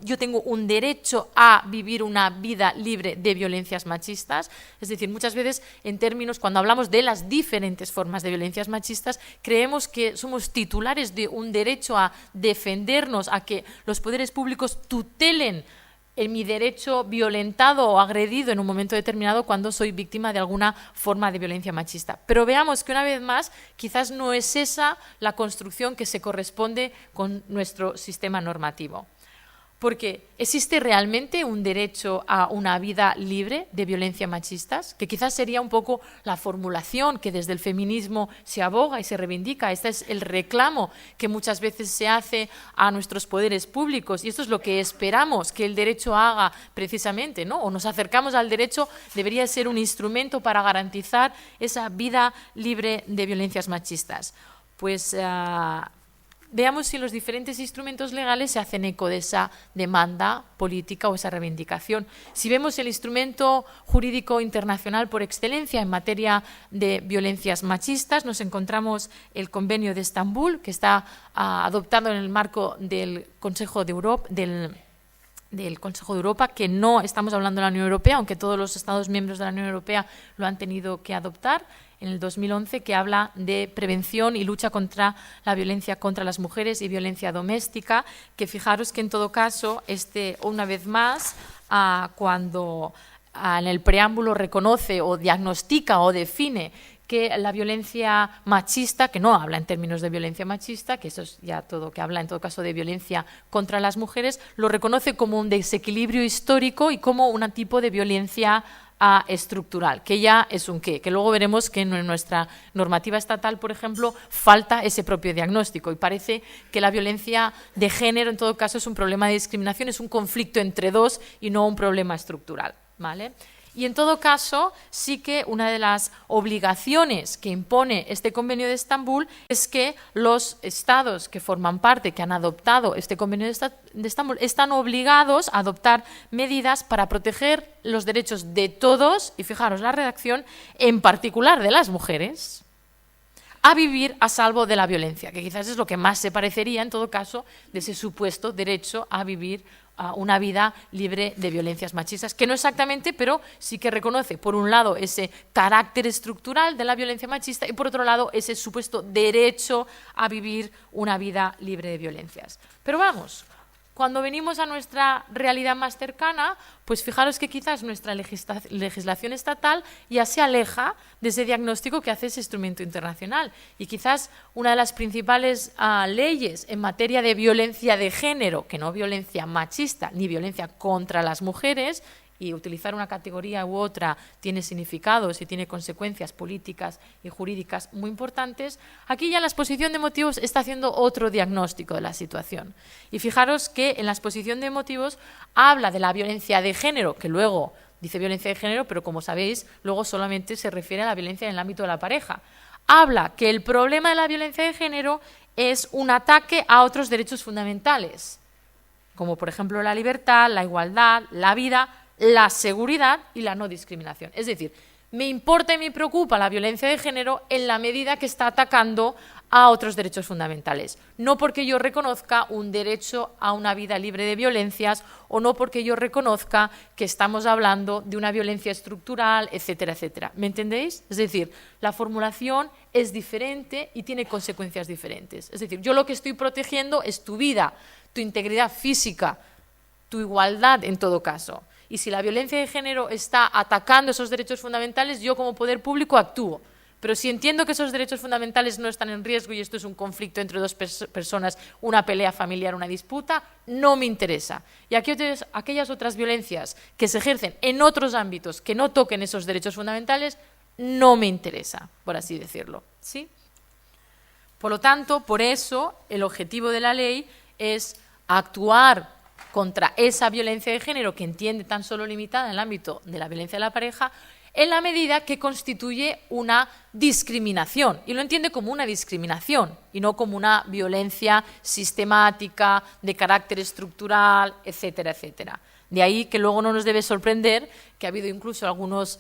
D: Yo tengo un derecho a vivir una vida libre de violencias machistas, es decir, muchas veces en términos, cuando hablamos de las diferentes formas de violencias machistas, creemos que somos titulares de un derecho a defendernos, a que los poderes públicos tutelen en mi derecho violentado o agredido en un momento determinado cuando soy víctima de alguna forma de violencia machista. Pero veamos que una vez más, quizás no es esa la construcción que se corresponde con nuestro sistema normativo. Porque ¿existe realmente un derecho a una vida libre de violencia machistas? Que quizás sería un poco la formulación que desde el feminismo se aboga y se reivindica. Este es el reclamo que muchas veces se hace a nuestros poderes públicos y esto es lo que esperamos que el derecho haga precisamente, ¿no? O nos acercamos al derecho, debería ser un instrumento para garantizar esa vida libre de violencias machistas. Pues veamos si los diferentes instrumentos legales se hacen eco de esa demanda política o esa reivindicación. Si vemos el instrumento jurídico internacional por excelencia en materia de violencias machistas, nos encontramos el Convenio de Estambul, que está adoptado en el marco del Consejo de Europa, del Consejo de Europa, que no estamos hablando de la Unión Europea, aunque todos los Estados miembros de la Unión Europea lo han tenido que adoptar, en el 2011, que habla de prevención y lucha contra la violencia contra las mujeres y violencia doméstica, que fijaros que en todo caso, una vez más, cuando en el preámbulo reconoce o diagnostica o define que la violencia machista, que no habla en términos de violencia machista, que eso es ya todo, que habla en todo caso de violencia contra las mujeres, lo reconoce como un desequilibrio histórico y como un tipo de violencia estructural, que ya es un qué, que luego veremos que en nuestra normativa estatal, por ejemplo, falta ese propio diagnóstico y parece que la violencia de género en todo caso es un problema de discriminación, es un conflicto entre dos y no un problema estructural, ¿vale? Y en todo caso, sí que una de las obligaciones que impone este Convenio de Estambul es que los estados que forman parte, que han adoptado este Convenio de Estambul, están obligados a adoptar medidas para proteger los derechos de todos, y fijaros la redacción, en particular de las mujeres, a vivir a salvo de la violencia, que quizás es lo que más se parecería, en todo caso, de ese supuesto derecho a vivir una vida libre de violencias machistas, que no exactamente, pero sí que reconoce, por un lado, ese carácter estructural de la violencia machista y, por otro lado, ese supuesto derecho a vivir una vida libre de violencias. Pero vamos, cuando venimos a nuestra realidad más cercana, pues fijaros que quizás nuestra legislación estatal ya se aleja de ese diagnóstico que hace ese instrumento internacional. Y quizás una de las principales leyes en materia de violencia de género, que no violencia machista ni violencia contra las mujeres, y utilizar una categoría u otra tiene significados y tiene consecuencias políticas y jurídicas muy importantes, aquí ya la exposición de motivos está haciendo otro diagnóstico de la situación. Y fijaros que en la exposición de motivos habla de la violencia de género, que luego dice violencia de género, pero como sabéis, luego solamente se refiere a la violencia en el ámbito de la pareja. Habla que el problema de la violencia de género es un ataque a otros derechos fundamentales, como por ejemplo la libertad, la igualdad, la vida, la seguridad y la no discriminación. Es decir, me importa y me preocupa la violencia de género en la medida que está atacando a otros derechos fundamentales. No porque yo reconozca un derecho a una vida libre de violencias o no porque yo reconozca que estamos hablando de una violencia estructural, etcétera, etcétera. ¿Me entendéis? Es decir, la formulación es diferente y tiene consecuencias diferentes. Es decir, yo lo que estoy protegiendo es tu vida, tu integridad física, tu igualdad en todo caso. Y si la violencia de género está atacando esos derechos fundamentales, yo como poder público actúo. Pero si entiendo que esos derechos fundamentales no están en riesgo y esto es un conflicto entre dos personas, una pelea familiar, una disputa, no me interesa. Y aquellas otras violencias que se ejercen en otros ámbitos que no toquen esos derechos fundamentales, no me interesa, por así decirlo. ¿Sí? Por lo tanto, por eso, el objetivo de la ley es actuar contra esa violencia de género que entiende tan solo limitada en el ámbito de la violencia de la pareja, en la medida que constituye una discriminación, y lo entiende como una discriminación y no como una violencia sistemática de carácter estructural, etcétera, etcétera. De ahí que luego no nos debe sorprender que ha habido incluso algunos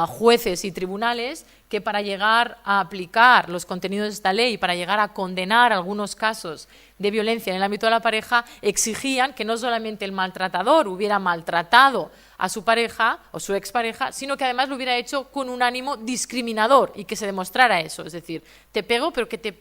D: jueces y tribunales que para llegar a aplicar los contenidos de esta ley, para llegar a condenar algunos casos de violencia en el ámbito de la pareja, exigían que no solamente el maltratador hubiera maltratado a su pareja o su expareja, sino que además lo hubiera hecho con un ánimo discriminador y que se demostrara eso. Es decir, te pego, pero que te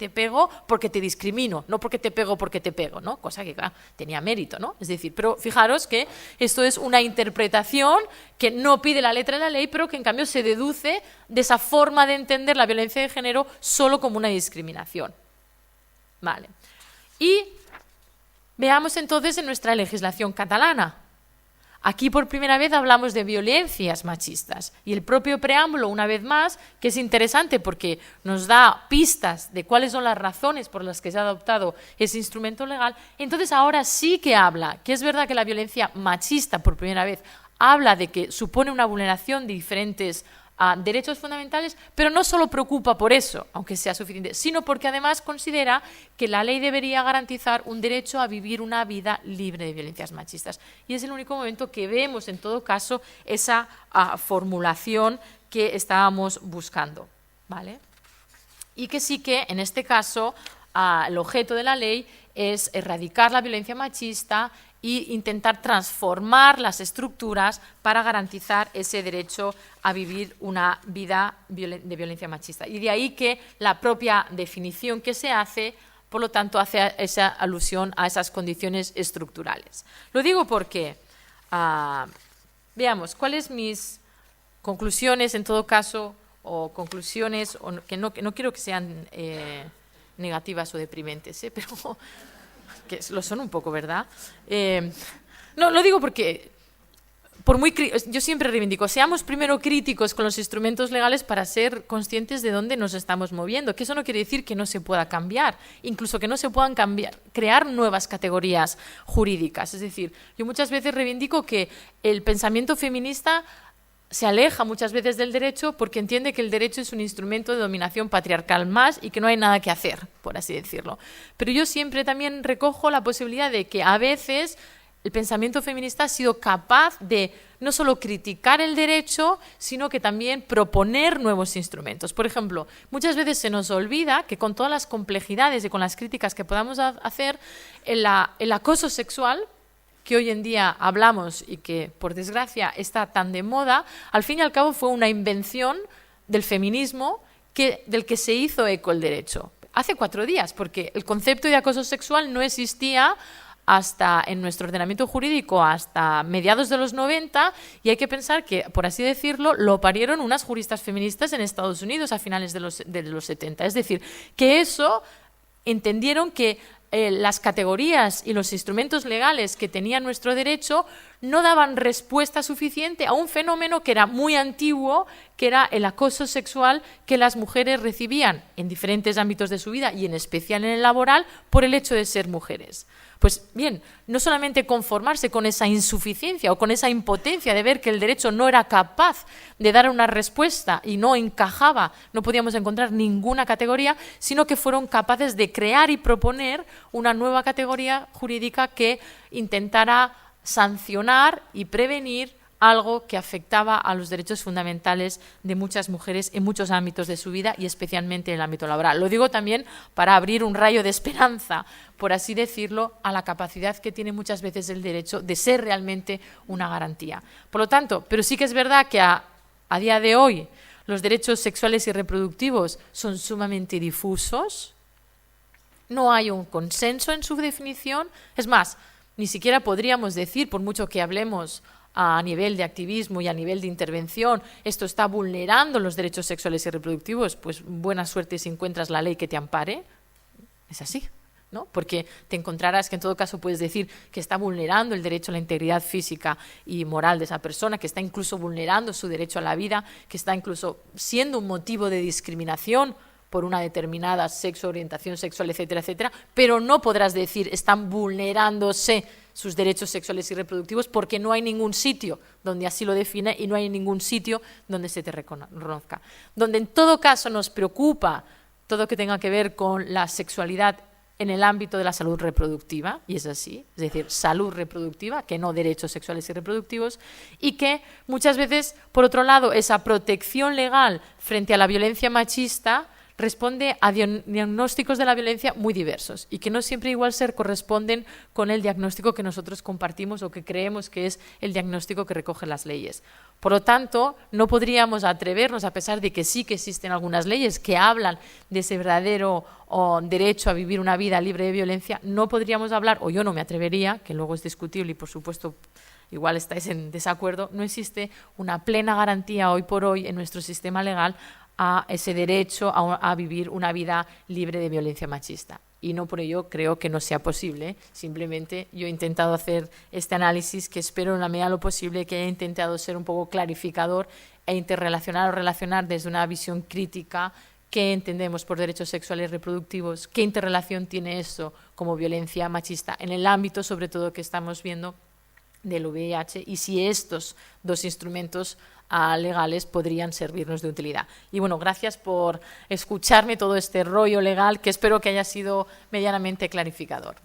D: pego porque te discrimino, no porque te pego, ¿no? Cosa que, claro, tenía mérito, ¿no? Es decir, pero fijaros que esto es una interpretación que no pide la letra de la ley, pero que en cambio se deduce de esa forma de entender la violencia de género solo como una discriminación. Vale. Y veamos entonces en nuestra legislación catalana. Aquí por primera vez hablamos de violencias machistas y el propio preámbulo, una vez más, que es interesante porque nos da pistas de cuáles son las razones por las que se ha adoptado ese instrumento legal, entonces ahora sí que habla, que es verdad que la violencia machista por primera vez habla de que supone una vulneración de diferentes derechos fundamentales, pero no solo preocupa por eso, aunque sea suficiente, sino porque además considera que la ley debería garantizar un derecho a vivir una vida libre de violencias machistas. Y es el único momento que vemos, en todo caso, esa formulación que estábamos buscando, ¿vale? Y que sí que, en este caso, el objeto de la ley es erradicar la violencia machista e intentar transformar las estructuras para garantizar ese derecho a vivir una vida de violencia machista. Y de ahí que la propia definición que se hace, por lo tanto, hace esa alusión a esas condiciones estructurales. Lo digo porque, veamos, ¿cuáles mis conclusiones, en todo caso, o conclusiones, que no quiero que sean negativas o deprimentes, pero que lo son un poco, ¿verdad? No, lo digo porque yo siempre reivindico, seamos primero críticos con los instrumentos legales para ser conscientes de dónde nos estamos moviendo, que eso no quiere decir que no se pueda cambiar, incluso que no se puedan crear nuevas categorías jurídicas. Es decir, yo muchas veces reivindico que el pensamiento feminista se aleja muchas veces del derecho porque entiende que el derecho es un instrumento de dominación patriarcal más y que no hay nada que hacer, por así decirlo. Pero yo siempre también recojo la posibilidad de que a veces el pensamiento feminista ha sido capaz de no solo criticar el derecho, sino que también proponer nuevos instrumentos. Por ejemplo, muchas veces se nos olvida que con todas las complejidades y con las críticas que podamos hacer, el acoso sexual, que hoy en día hablamos y que, por desgracia, está tan de moda, al fin y al cabo fue una invención del feminismo del que se hizo eco el derecho. Hace 4 días, porque el concepto de acoso sexual no existía hasta en nuestro ordenamiento jurídico hasta mediados de los 90, y hay que pensar que, por así decirlo, lo parieron unas juristas feministas en Estados Unidos a finales de los 70. Es decir, que eso entendieron que las categorías y los instrumentos legales que tenía nuestro derecho no daban respuesta suficiente a un fenómeno que era muy antiguo, que era el acoso sexual que las mujeres recibían en diferentes ámbitos de su vida y en especial en el laboral por el hecho de ser mujeres. Pues bien, no solamente conformarse con esa insuficiencia o con esa impotencia de ver que el derecho no era capaz de dar una respuesta y no encajaba, no podíamos encontrar ninguna categoría, sino que fueron capaces de crear y proponer una nueva categoría jurídica que intentara sancionar y prevenir algo que afectaba a los derechos fundamentales de muchas mujeres en muchos ámbitos de su vida y especialmente en el ámbito laboral. Lo digo también para abrir un rayo de esperanza, por así decirlo, a la capacidad que tiene muchas veces el derecho de ser realmente una garantía. Por lo tanto, pero sí que es verdad que a día de hoy los derechos sexuales y reproductivos son sumamente difusos, no hay un consenso en su definición, es más, ni siquiera podríamos decir, por mucho que hablemos a nivel de activismo y a nivel de intervención, esto está vulnerando los derechos sexuales y reproductivos, pues buena suerte si encuentras la ley que te ampare. Es así, ¿no? Porque te encontrarás que en todo caso puedes decir que está vulnerando el derecho a la integridad física y moral de esa persona, que está incluso vulnerando su derecho a la vida, que está incluso siendo un motivo de discriminación por una determinada sexo, orientación sexual, etcétera, etcétera, pero no podrás decir están vulnerándose sus derechos sexuales y reproductivos porque no hay ningún sitio donde así lo define y no hay ningún sitio donde se te reconozca. Donde en todo caso nos preocupa todo lo que tenga que ver con la sexualidad en el ámbito de la salud reproductiva, y es así, es decir, salud reproductiva, que no derechos sexuales y reproductivos, y que muchas veces, por otro lado, esa protección legal frente a la violencia machista responde a diagnósticos de la violencia muy diversos y que no siempre igual se corresponden con el diagnóstico que nosotros compartimos o que creemos que es el diagnóstico que recogen las leyes. Por lo tanto, no podríamos atrevernos, a pesar de que sí que existen algunas leyes que hablan de ese verdadero derecho a vivir una vida libre de violencia, no podríamos hablar, o yo no me atrevería, que luego es discutible y por supuesto igual estáis en desacuerdo, no existe una plena garantía hoy por hoy en nuestro sistema legal a ese derecho a vivir una vida libre de violencia machista. Y no por ello creo que no sea posible, simplemente yo he intentado hacer este análisis que espero en la medida de lo posible que haya intentado ser un poco clarificador e interrelacionar o relacionar desde una visión crítica qué entendemos por derechos sexuales y reproductivos, qué interrelación tiene eso como violencia machista en el ámbito sobre todo que estamos viendo del VIH y si estos dos instrumentos legales podrían servirnos de utilidad. Y bueno, gracias por escucharme todo este rollo legal que espero que haya sido medianamente clarificador.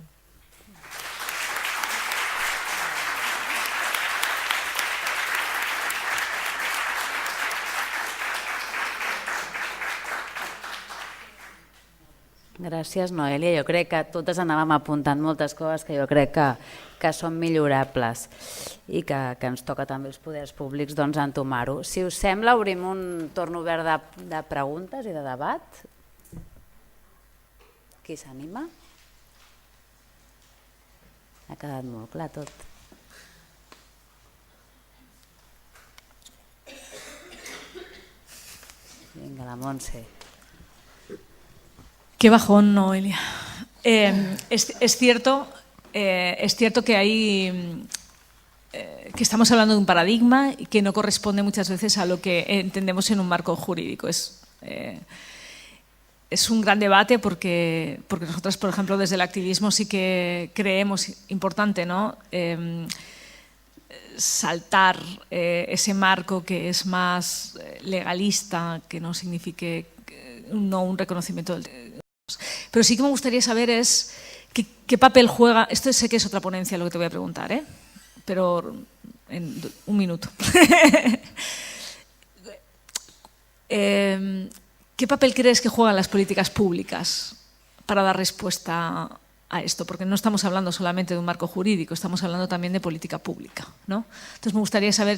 C: Gràcies, Noelia. Jo crec que totes anàvem apuntant moltes coses que jo crec que són millorables i que ens toca també els poders públics doncs, entomar-ho. Si us sembla, obrim un torn obert de preguntes i de debat. Qui s'anima? Ha quedat molt clar tot. Vinga, la Montse.
B: Qué bajón, Noelia. Es cierto que hay que estamos hablando de un paradigma que no corresponde muchas veces a lo que entendemos en un marco jurídico. Es un gran debate porque nosotros, por ejemplo, desde el activismo sí que creemos importante, ¿no? Saltar ese marco que es más legalista, que no signifique no un reconocimiento del... Pero sí que me gustaría saber qué papel juega, esto sé que es otra ponencia lo que te voy a preguntar, pero en un minuto. ¿Qué papel crees que juegan las políticas públicas para dar respuesta a esto? Porque no estamos hablando solamente de un marco jurídico, estamos hablando también de política pública, ¿no? Entonces me gustaría saber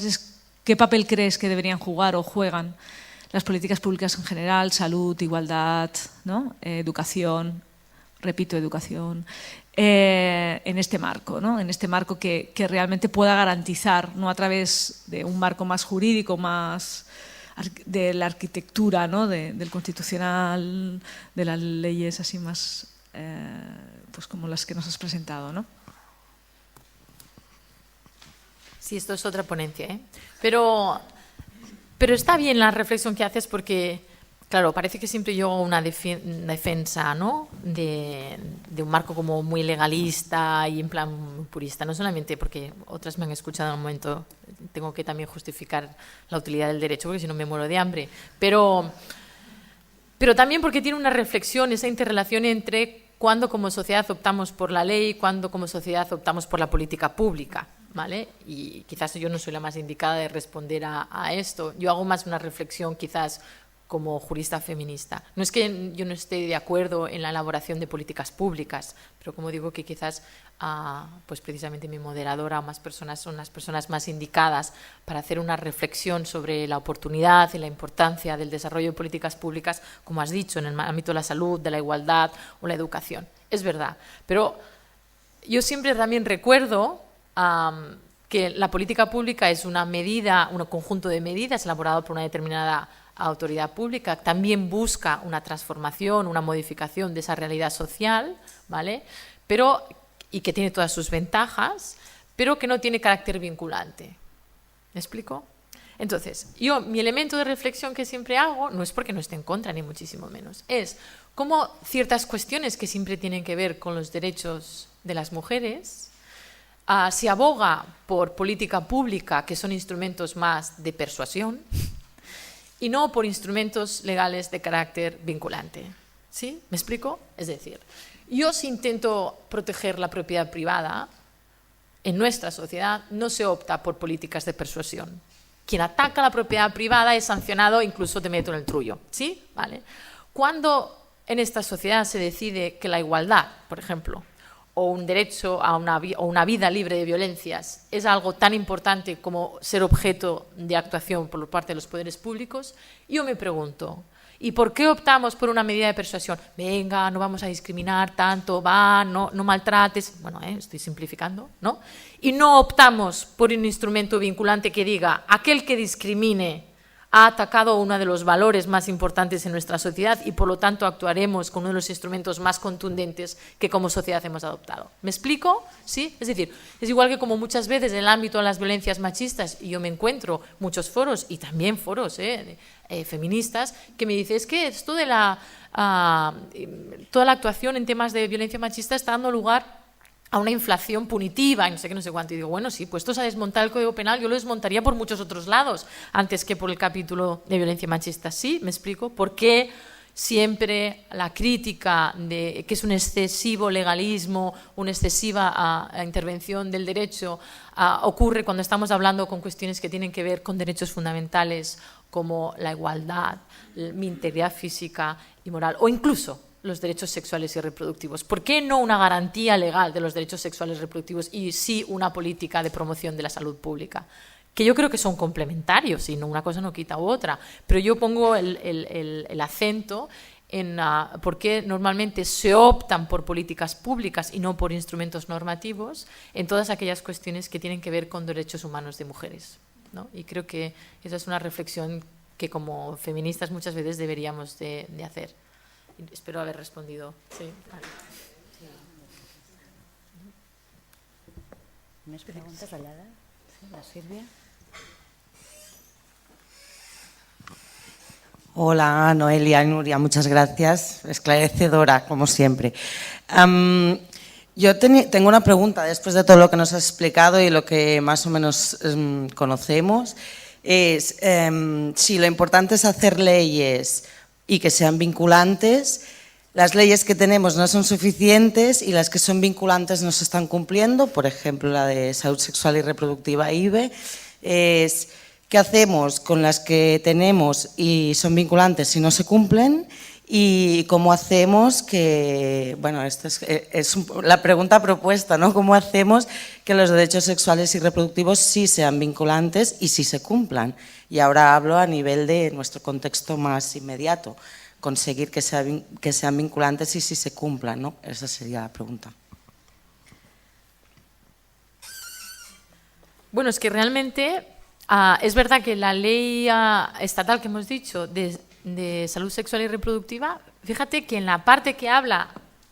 B: qué papel crees que deberían jugar o juegan las políticas públicas en general, salud, igualdad, ¿no? Educación, repito, educación, en este marco, ¿no? En este marco que realmente pueda garantizar, no a través de un marco más jurídico, más de la arquitectura, ¿no? Del constitucional, de las leyes así más pues como las que nos has presentado, ¿no?
D: Sí, esto es otra ponencia, ¿eh? Pero está bien la reflexión que haces porque, claro, parece que siempre yo hago una defensa, ¿no? de un marco como muy legalista y en plan purista, no solamente porque otras me han escuchado en un momento, tengo que también justificar la utilidad del derecho porque si no me muero de hambre, pero también porque tiene una reflexión, esa interrelación entre cuándo como sociedad optamos por la ley, cuándo como sociedad optamos por la política pública, ¿vale? Y quizás yo no soy la más indicada de responder a esto, yo hago más una reflexión quizás como jurista feminista. No es que yo no esté de acuerdo en la elaboración de políticas públicas, pero como digo que quizás pues precisamente mi moderadora o más personas son las personas más indicadas para hacer una reflexión sobre la oportunidad y la importancia del desarrollo de políticas públicas, como has dicho, en el ámbito de la salud, de la igualdad o la educación. Es verdad, pero yo siempre también recuerdo que la política pública es una medida, un conjunto de medidas elaborado por una determinada autoridad pública, también busca una transformación, una modificación de esa realidad social, ¿vale? Y que tiene todas sus ventajas, pero que no tiene carácter vinculante. ¿Me explico? Entonces, mi elemento de reflexión que siempre hago, no es porque no esté en contra, ni muchísimo menos, es cómo ciertas cuestiones que siempre tienen que ver con los derechos de las mujeres, se aboga por política pública, que son instrumentos más de persuasión, y no por instrumentos legales de carácter vinculante. ¿Sí? ¿Me explico? Es decir, yo si intento proteger la propiedad privada, en nuestra sociedad no se opta por políticas de persuasión. Quien ataca la propiedad privada es sancionado, incluso te meto en el trullo. ¿Sí? ¿Vale? Cuando en esta sociedad se decide que la igualdad, por ejemplo, o un derecho a una vida libre de violencias es algo tan importante como ser objeto de actuación por parte de los poderes públicos, yo me pregunto, ¿y por qué optamos por una medida de persuasión? Venga, no vamos a discriminar tanto, no maltrates, bueno, estoy simplificando, ¿no? Y no optamos por un instrumento vinculante que diga, aquel que discrimine ha atacado uno de los valores más importantes en nuestra sociedad y por lo tanto actuaremos con uno de los instrumentos más contundentes que como sociedad hemos adoptado. ¿Me explico? ¿Sí? Es decir, es igual que como muchas veces en el ámbito de las violencias machistas, y yo me encuentro muchos foros y también foros feministas que me dicen, es que esto de toda la actuación en temas de violencia machista está dando lugar a una inflación punitiva y no sé qué, no sé cuánto. Y digo, bueno, sí, puestos a desmontar el Código Penal, yo lo desmontaría por muchos otros lados antes que por el capítulo de violencia machista. ¿Sí? ¿Me explico? ¿Por qué siempre la crítica de que es un excesivo legalismo, una excesiva intervención del derecho ocurre cuando estamos hablando con cuestiones que tienen que ver con derechos fundamentales como la igualdad, mi integridad física y moral, o incluso los derechos sexuales y reproductivos? ¿Por qué no una garantía legal de los derechos sexuales y reproductivos y sí una política de promoción de la salud pública? Que yo creo que son complementarios y una cosa no quita otra, pero yo pongo el acento en por qué normalmente se optan por políticas públicas y no por instrumentos normativos en todas aquellas cuestiones que tienen que ver con derechos humanos de mujeres, ¿no? Y creo que esa es una reflexión que como feministas muchas veces deberíamos de hacer. Espero haber respondido. Sí, vale.
C: ¿Més preguntes allà? Sí, la Sílvia.
E: Hola, Noelia y Nuria, muchas gracias. Esclarecedora, como siempre. Yo tengo una pregunta después de todo lo que nos has explicado y lo que más o menos conocemos. Es si lo importante es hacer leyes y que sean vinculantes, las leyes que tenemos no son suficientes y las que son vinculantes no se están cumpliendo. Por ejemplo, la de salud sexual y reproductiva IVE. Es qué hacemos con las que tenemos y son vinculantes si no se cumplen, y cómo hacemos que, bueno, esta es la pregunta propuesta, ¿no? ¿Cómo hacemos que los derechos sexuales y reproductivos sí sean vinculantes y sí se cumplan? Y ahora hablo a nivel de nuestro contexto más inmediato, conseguir que sean vinculantes y sí se cumplan, ¿no? Esa sería la pregunta.
D: Bueno, es que realmente es verdad que la ley estatal que hemos dicho de salud sexual y reproductiva, fíjate que en la parte que habla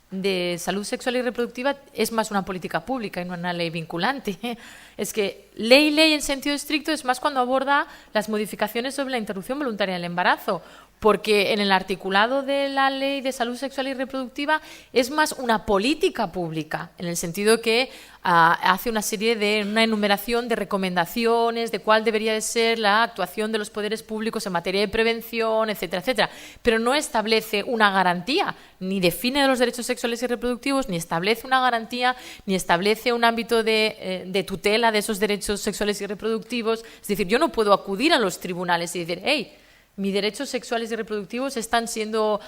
D: de salud sexual y reproductiva es más una política pública y no una ley vinculante. Es que ley en sentido estricto es más cuando aborda las modificaciones sobre la interrupción voluntaria del embarazo, porque en el articulado de la ley de salud sexual y reproductiva es más una política pública, en el sentido que hace una enumeración de recomendaciones de cuál debería de ser la actuación de los poderes públicos en materia de prevención, etcétera, etcétera, pero no establece una garantía, ni define los derechos sexuales y reproductivos, ni establece una garantía, ni establece un ámbito de tutela de esos derechos sexuales y reproductivos. Es decir, yo no puedo acudir a los tribunales y decir, hey, mis derechos sexuales y reproductivos están siendo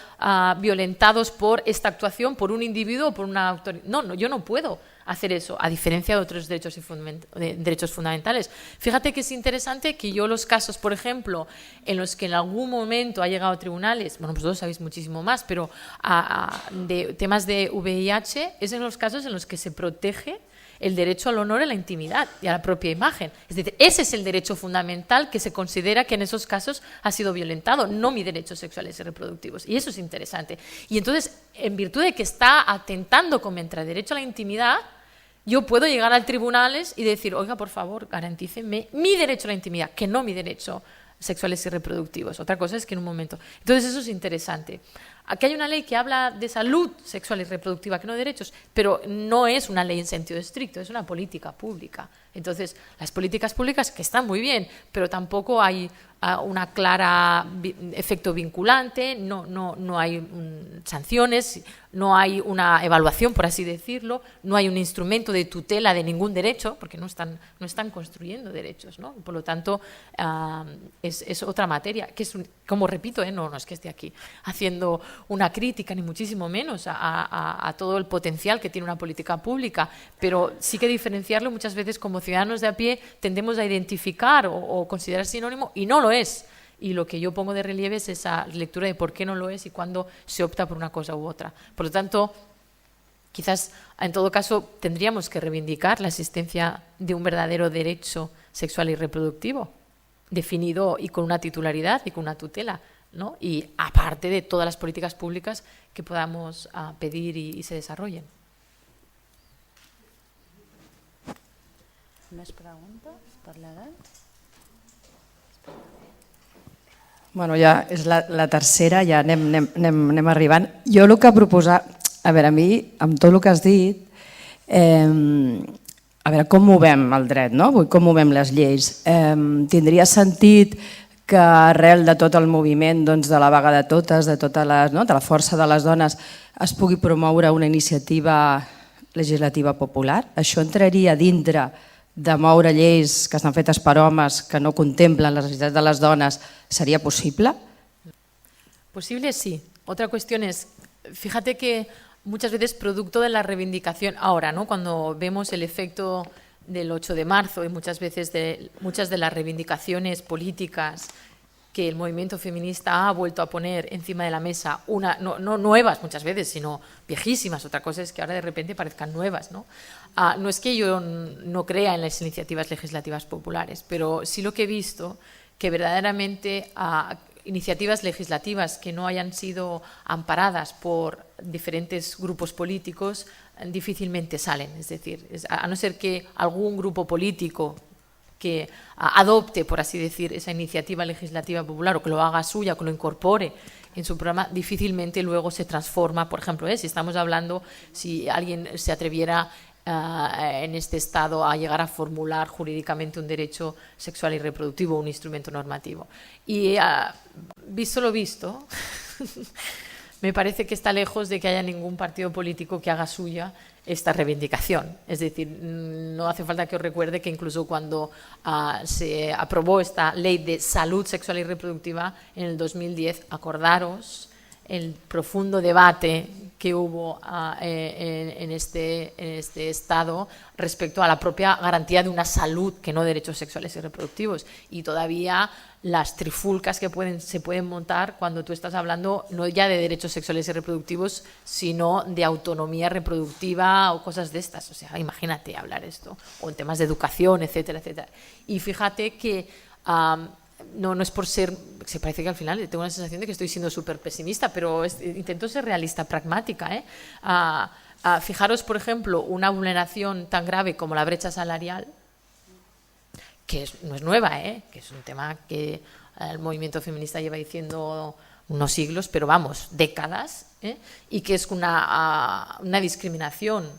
D: violentados por esta actuación, por un individuo o por una autoridad. No, yo no puedo hacer eso, a diferencia de otros derechos fundamentales. Fíjate que es interesante que yo los casos, por ejemplo, en los que en algún momento ha llegado a tribunales, bueno, vosotros sabéis muchísimo más, pero de temas de VIH, es en los casos en los que se protege el derecho al honor y a la intimidad y a la propia imagen. Es decir, ese es el derecho fundamental que se considera que en esos casos ha sido violentado, no mis derechos sexuales y reproductivos. Y eso es interesante. Y entonces, en virtud de que está atentando contra el derecho a la intimidad, yo puedo llegar al tribunales y decir, oiga, por favor, garantícenme mi derecho a la intimidad, que no mi derecho sexuales y reproductivos. Otra cosa es que en un momento... Entonces, eso es interesante. Aquí hay una ley que habla de salud sexual y reproductiva, que no de derechos, pero no es una ley en sentido estricto, es una política pública. Entonces, las políticas públicas que están muy bien, pero tampoco hay una clara efecto vinculante, no hay sanciones, no hay una evaluación, por así decirlo, no hay un instrumento de tutela de ningún derecho, porque no están construyendo derechos, ¿no? Por lo tanto, es otra materia, que es, como repito, no es que esté aquí haciendo una crítica, ni muchísimo menos a todo el potencial que tiene una política pública, pero sí que diferenciarlo muchas veces como ciudadanos de a pie tendemos a identificar o considerar sinónimo y no lo es. Y lo que yo pongo de relieve es esa lectura de por qué no lo es y cuándo se opta por una cosa u otra. Por lo tanto, quizás en todo caso tendríamos que reivindicar la existencia de un verdadero derecho sexual y reproductivo, definido y con una titularidad y con una tutela, ¿no? Y aparte de todas las políticas públicas que podamos pedir y se desarrollen.
C: Més preguntes per l'edat?
F: Bueno, ja és la tercera, ja anem arribant. Jo el que proposava, a veure, a mi, amb tot el que has dit, a veure, com movem el dret, no? Com movem les lleis? Tindria sentit que arrel de tot el moviment de la vaga de totes, de la força de les dones, es pugui promoure una iniciativa legislativa popular? Això entraria dintre de moure lleis que estan fetes per homes que no contemplen les necessitats de les dones, ¿sería posible?
D: Posible, sí. Otra cuestión es, fíjate que muchas veces producto de la reivindicación, ahora, ¿no? Cuando vemos el efecto del 8 de marzo y muchas veces muchas de las reivindicaciones políticas que el movimiento feminista ha vuelto a poner encima de la mesa, no nuevas muchas veces, sino viejísimas. Otra cosa es que ahora de repente parezcan nuevas, ¿no? No es que yo no crea en las iniciativas legislativas populares, pero sí lo que he visto, que verdaderamente iniciativas legislativas que no hayan sido amparadas por diferentes grupos políticos difícilmente salen. Es decir, a no ser que algún grupo político que adopte, por así decir, esa iniciativa legislativa popular o que lo haga suya, que lo incorpore en su programa, difícilmente luego se transforma. Por ejemplo, si estamos hablando, si alguien se atreviera en este estado a llegar a formular jurídicamente un derecho sexual y reproductivo, un instrumento normativo. Y visto lo visto, me parece que está lejos de que haya ningún partido político que haga suya esta reivindicación. Es decir, no hace falta que os recuerde que incluso cuando se aprobó esta ley de salud sexual y reproductiva en el 2010, acordaros el profundo debate que hubo en este Estado respecto a la propia garantía de una salud, que no derechos sexuales y reproductivos. Y todavía las trifulcas que se pueden montar cuando tú estás hablando no ya de derechos sexuales y reproductivos, sino de autonomía reproductiva o cosas de estas. O sea, imagínate hablar esto, o en temas de educación, etcétera, etcétera. Y fíjate que no es por ser, se parece que al final tengo la sensación de que estoy siendo súper pesimista, pero intento ser realista, pragmática. Fijaros, por ejemplo, una vulneración tan grave como la brecha salarial, que no es nueva, que es un tema que el movimiento feminista lleva diciendo unos siglos, pero vamos, décadas, y que es una discriminación.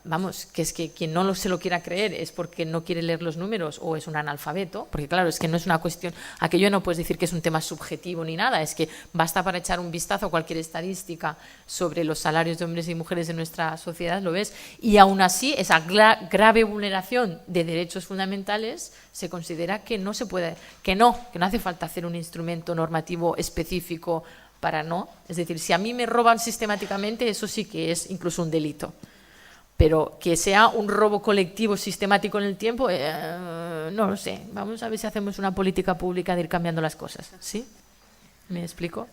D: Vamos, que es que quien no se lo quiera creer es porque no quiere leer los números o es un analfabeto, porque claro, es que no es una cuestión, aquello no puedes decir que es un tema subjetivo ni nada, es que basta para echar un vistazo a cualquier estadística sobre los salarios de hombres y mujeres en nuestra sociedad, lo ves, y aún así esa grave vulneración de derechos fundamentales se considera que no se puede, que no hace falta hacer un instrumento normativo específico para no, es decir, si a mí me roban sistemáticamente, eso sí que es incluso un delito. Pero que sea un robo colectivo sistemático en el tiempo, no lo sé. Vamos a ver si hacemos una política pública de ir cambiando las cosas. ¿Sí? ¿Me explico?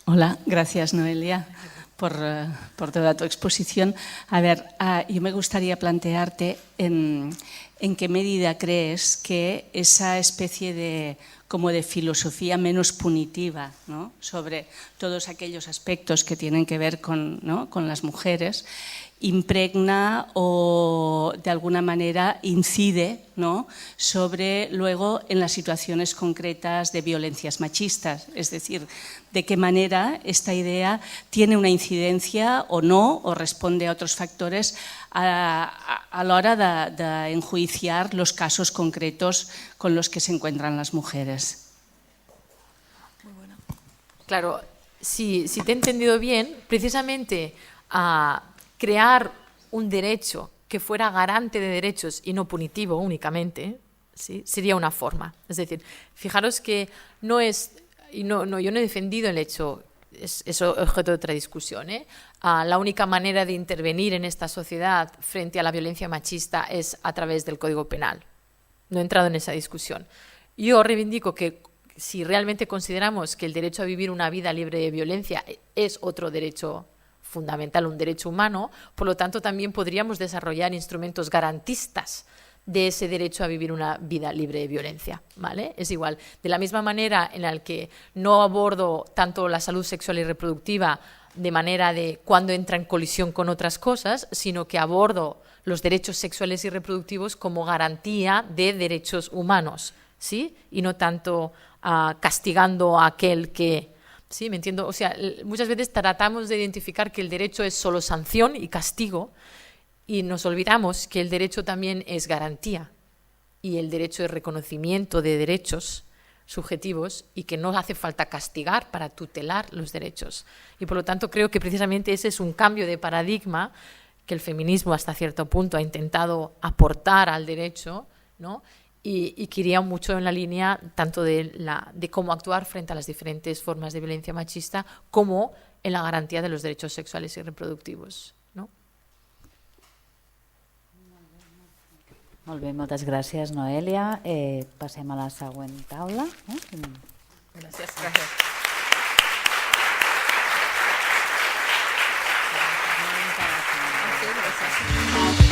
G: Hola, gracias Noelia por toda tu exposición. A ver, yo me gustaría plantearte en qué medida crees que esa especie de como de filosofía menos punitiva, ¿no?, sobre todos aquellos aspectos que tienen que ver con las mujeres, impregna o de alguna manera incide, ¿no?, sobre luego en las situaciones concretas de violencias machistas. Es decir, de qué manera esta idea tiene una incidencia o no, o responde a otros factores a la hora de enjuiciar los casos concretos con los que se encuentran las mujeres.
D: Muy bueno. Claro, si te he entendido bien, precisamente crear un derecho que fuera garante de derechos y no punitivo únicamente, ¿sí?, sería una forma. Es decir, fijaros que no es, y yo no he defendido el hecho, es objeto de otra discusión, la única manera de intervenir en esta sociedad frente a la violencia machista es a través del Código Penal. No he entrado en esa discusión. Yo reivindico que si realmente consideramos que el derecho a vivir una vida libre de violencia es otro derecho fundamental, un derecho humano, por lo tanto también podríamos desarrollar instrumentos garantistas de ese derecho a vivir una vida libre de violencia, ¿vale? Es igual, de la misma manera en la que no abordo tanto la salud sexual y reproductiva de manera de cuando entra en colisión con otras cosas, sino que abordo los derechos sexuales y reproductivos como garantía de derechos humanos, ¿sí? Y no tanto castigando a aquel que... ¿Sí? ¿Me entiendo? O sea, muchas veces tratamos de identificar que el derecho es solo sanción y castigo y nos olvidamos que el derecho también es garantía y el derecho es reconocimiento de derechos subjetivos y que no hace falta castigar para tutelar los derechos. Y por lo tanto creo que precisamente ese es un cambio de paradigma que el feminismo hasta cierto punto ha intentado aportar al derecho, ¿no? Y que iría mucho en la línea tanto de cómo actuar frente a las diferentes formas de violencia machista como en la garantía de los derechos sexuales y reproductius. No?
C: Molt bé, moltes gràcies, Noelia. Passem a la següent taula.
D: Gràcies. Gràcies.
C: Gràcies.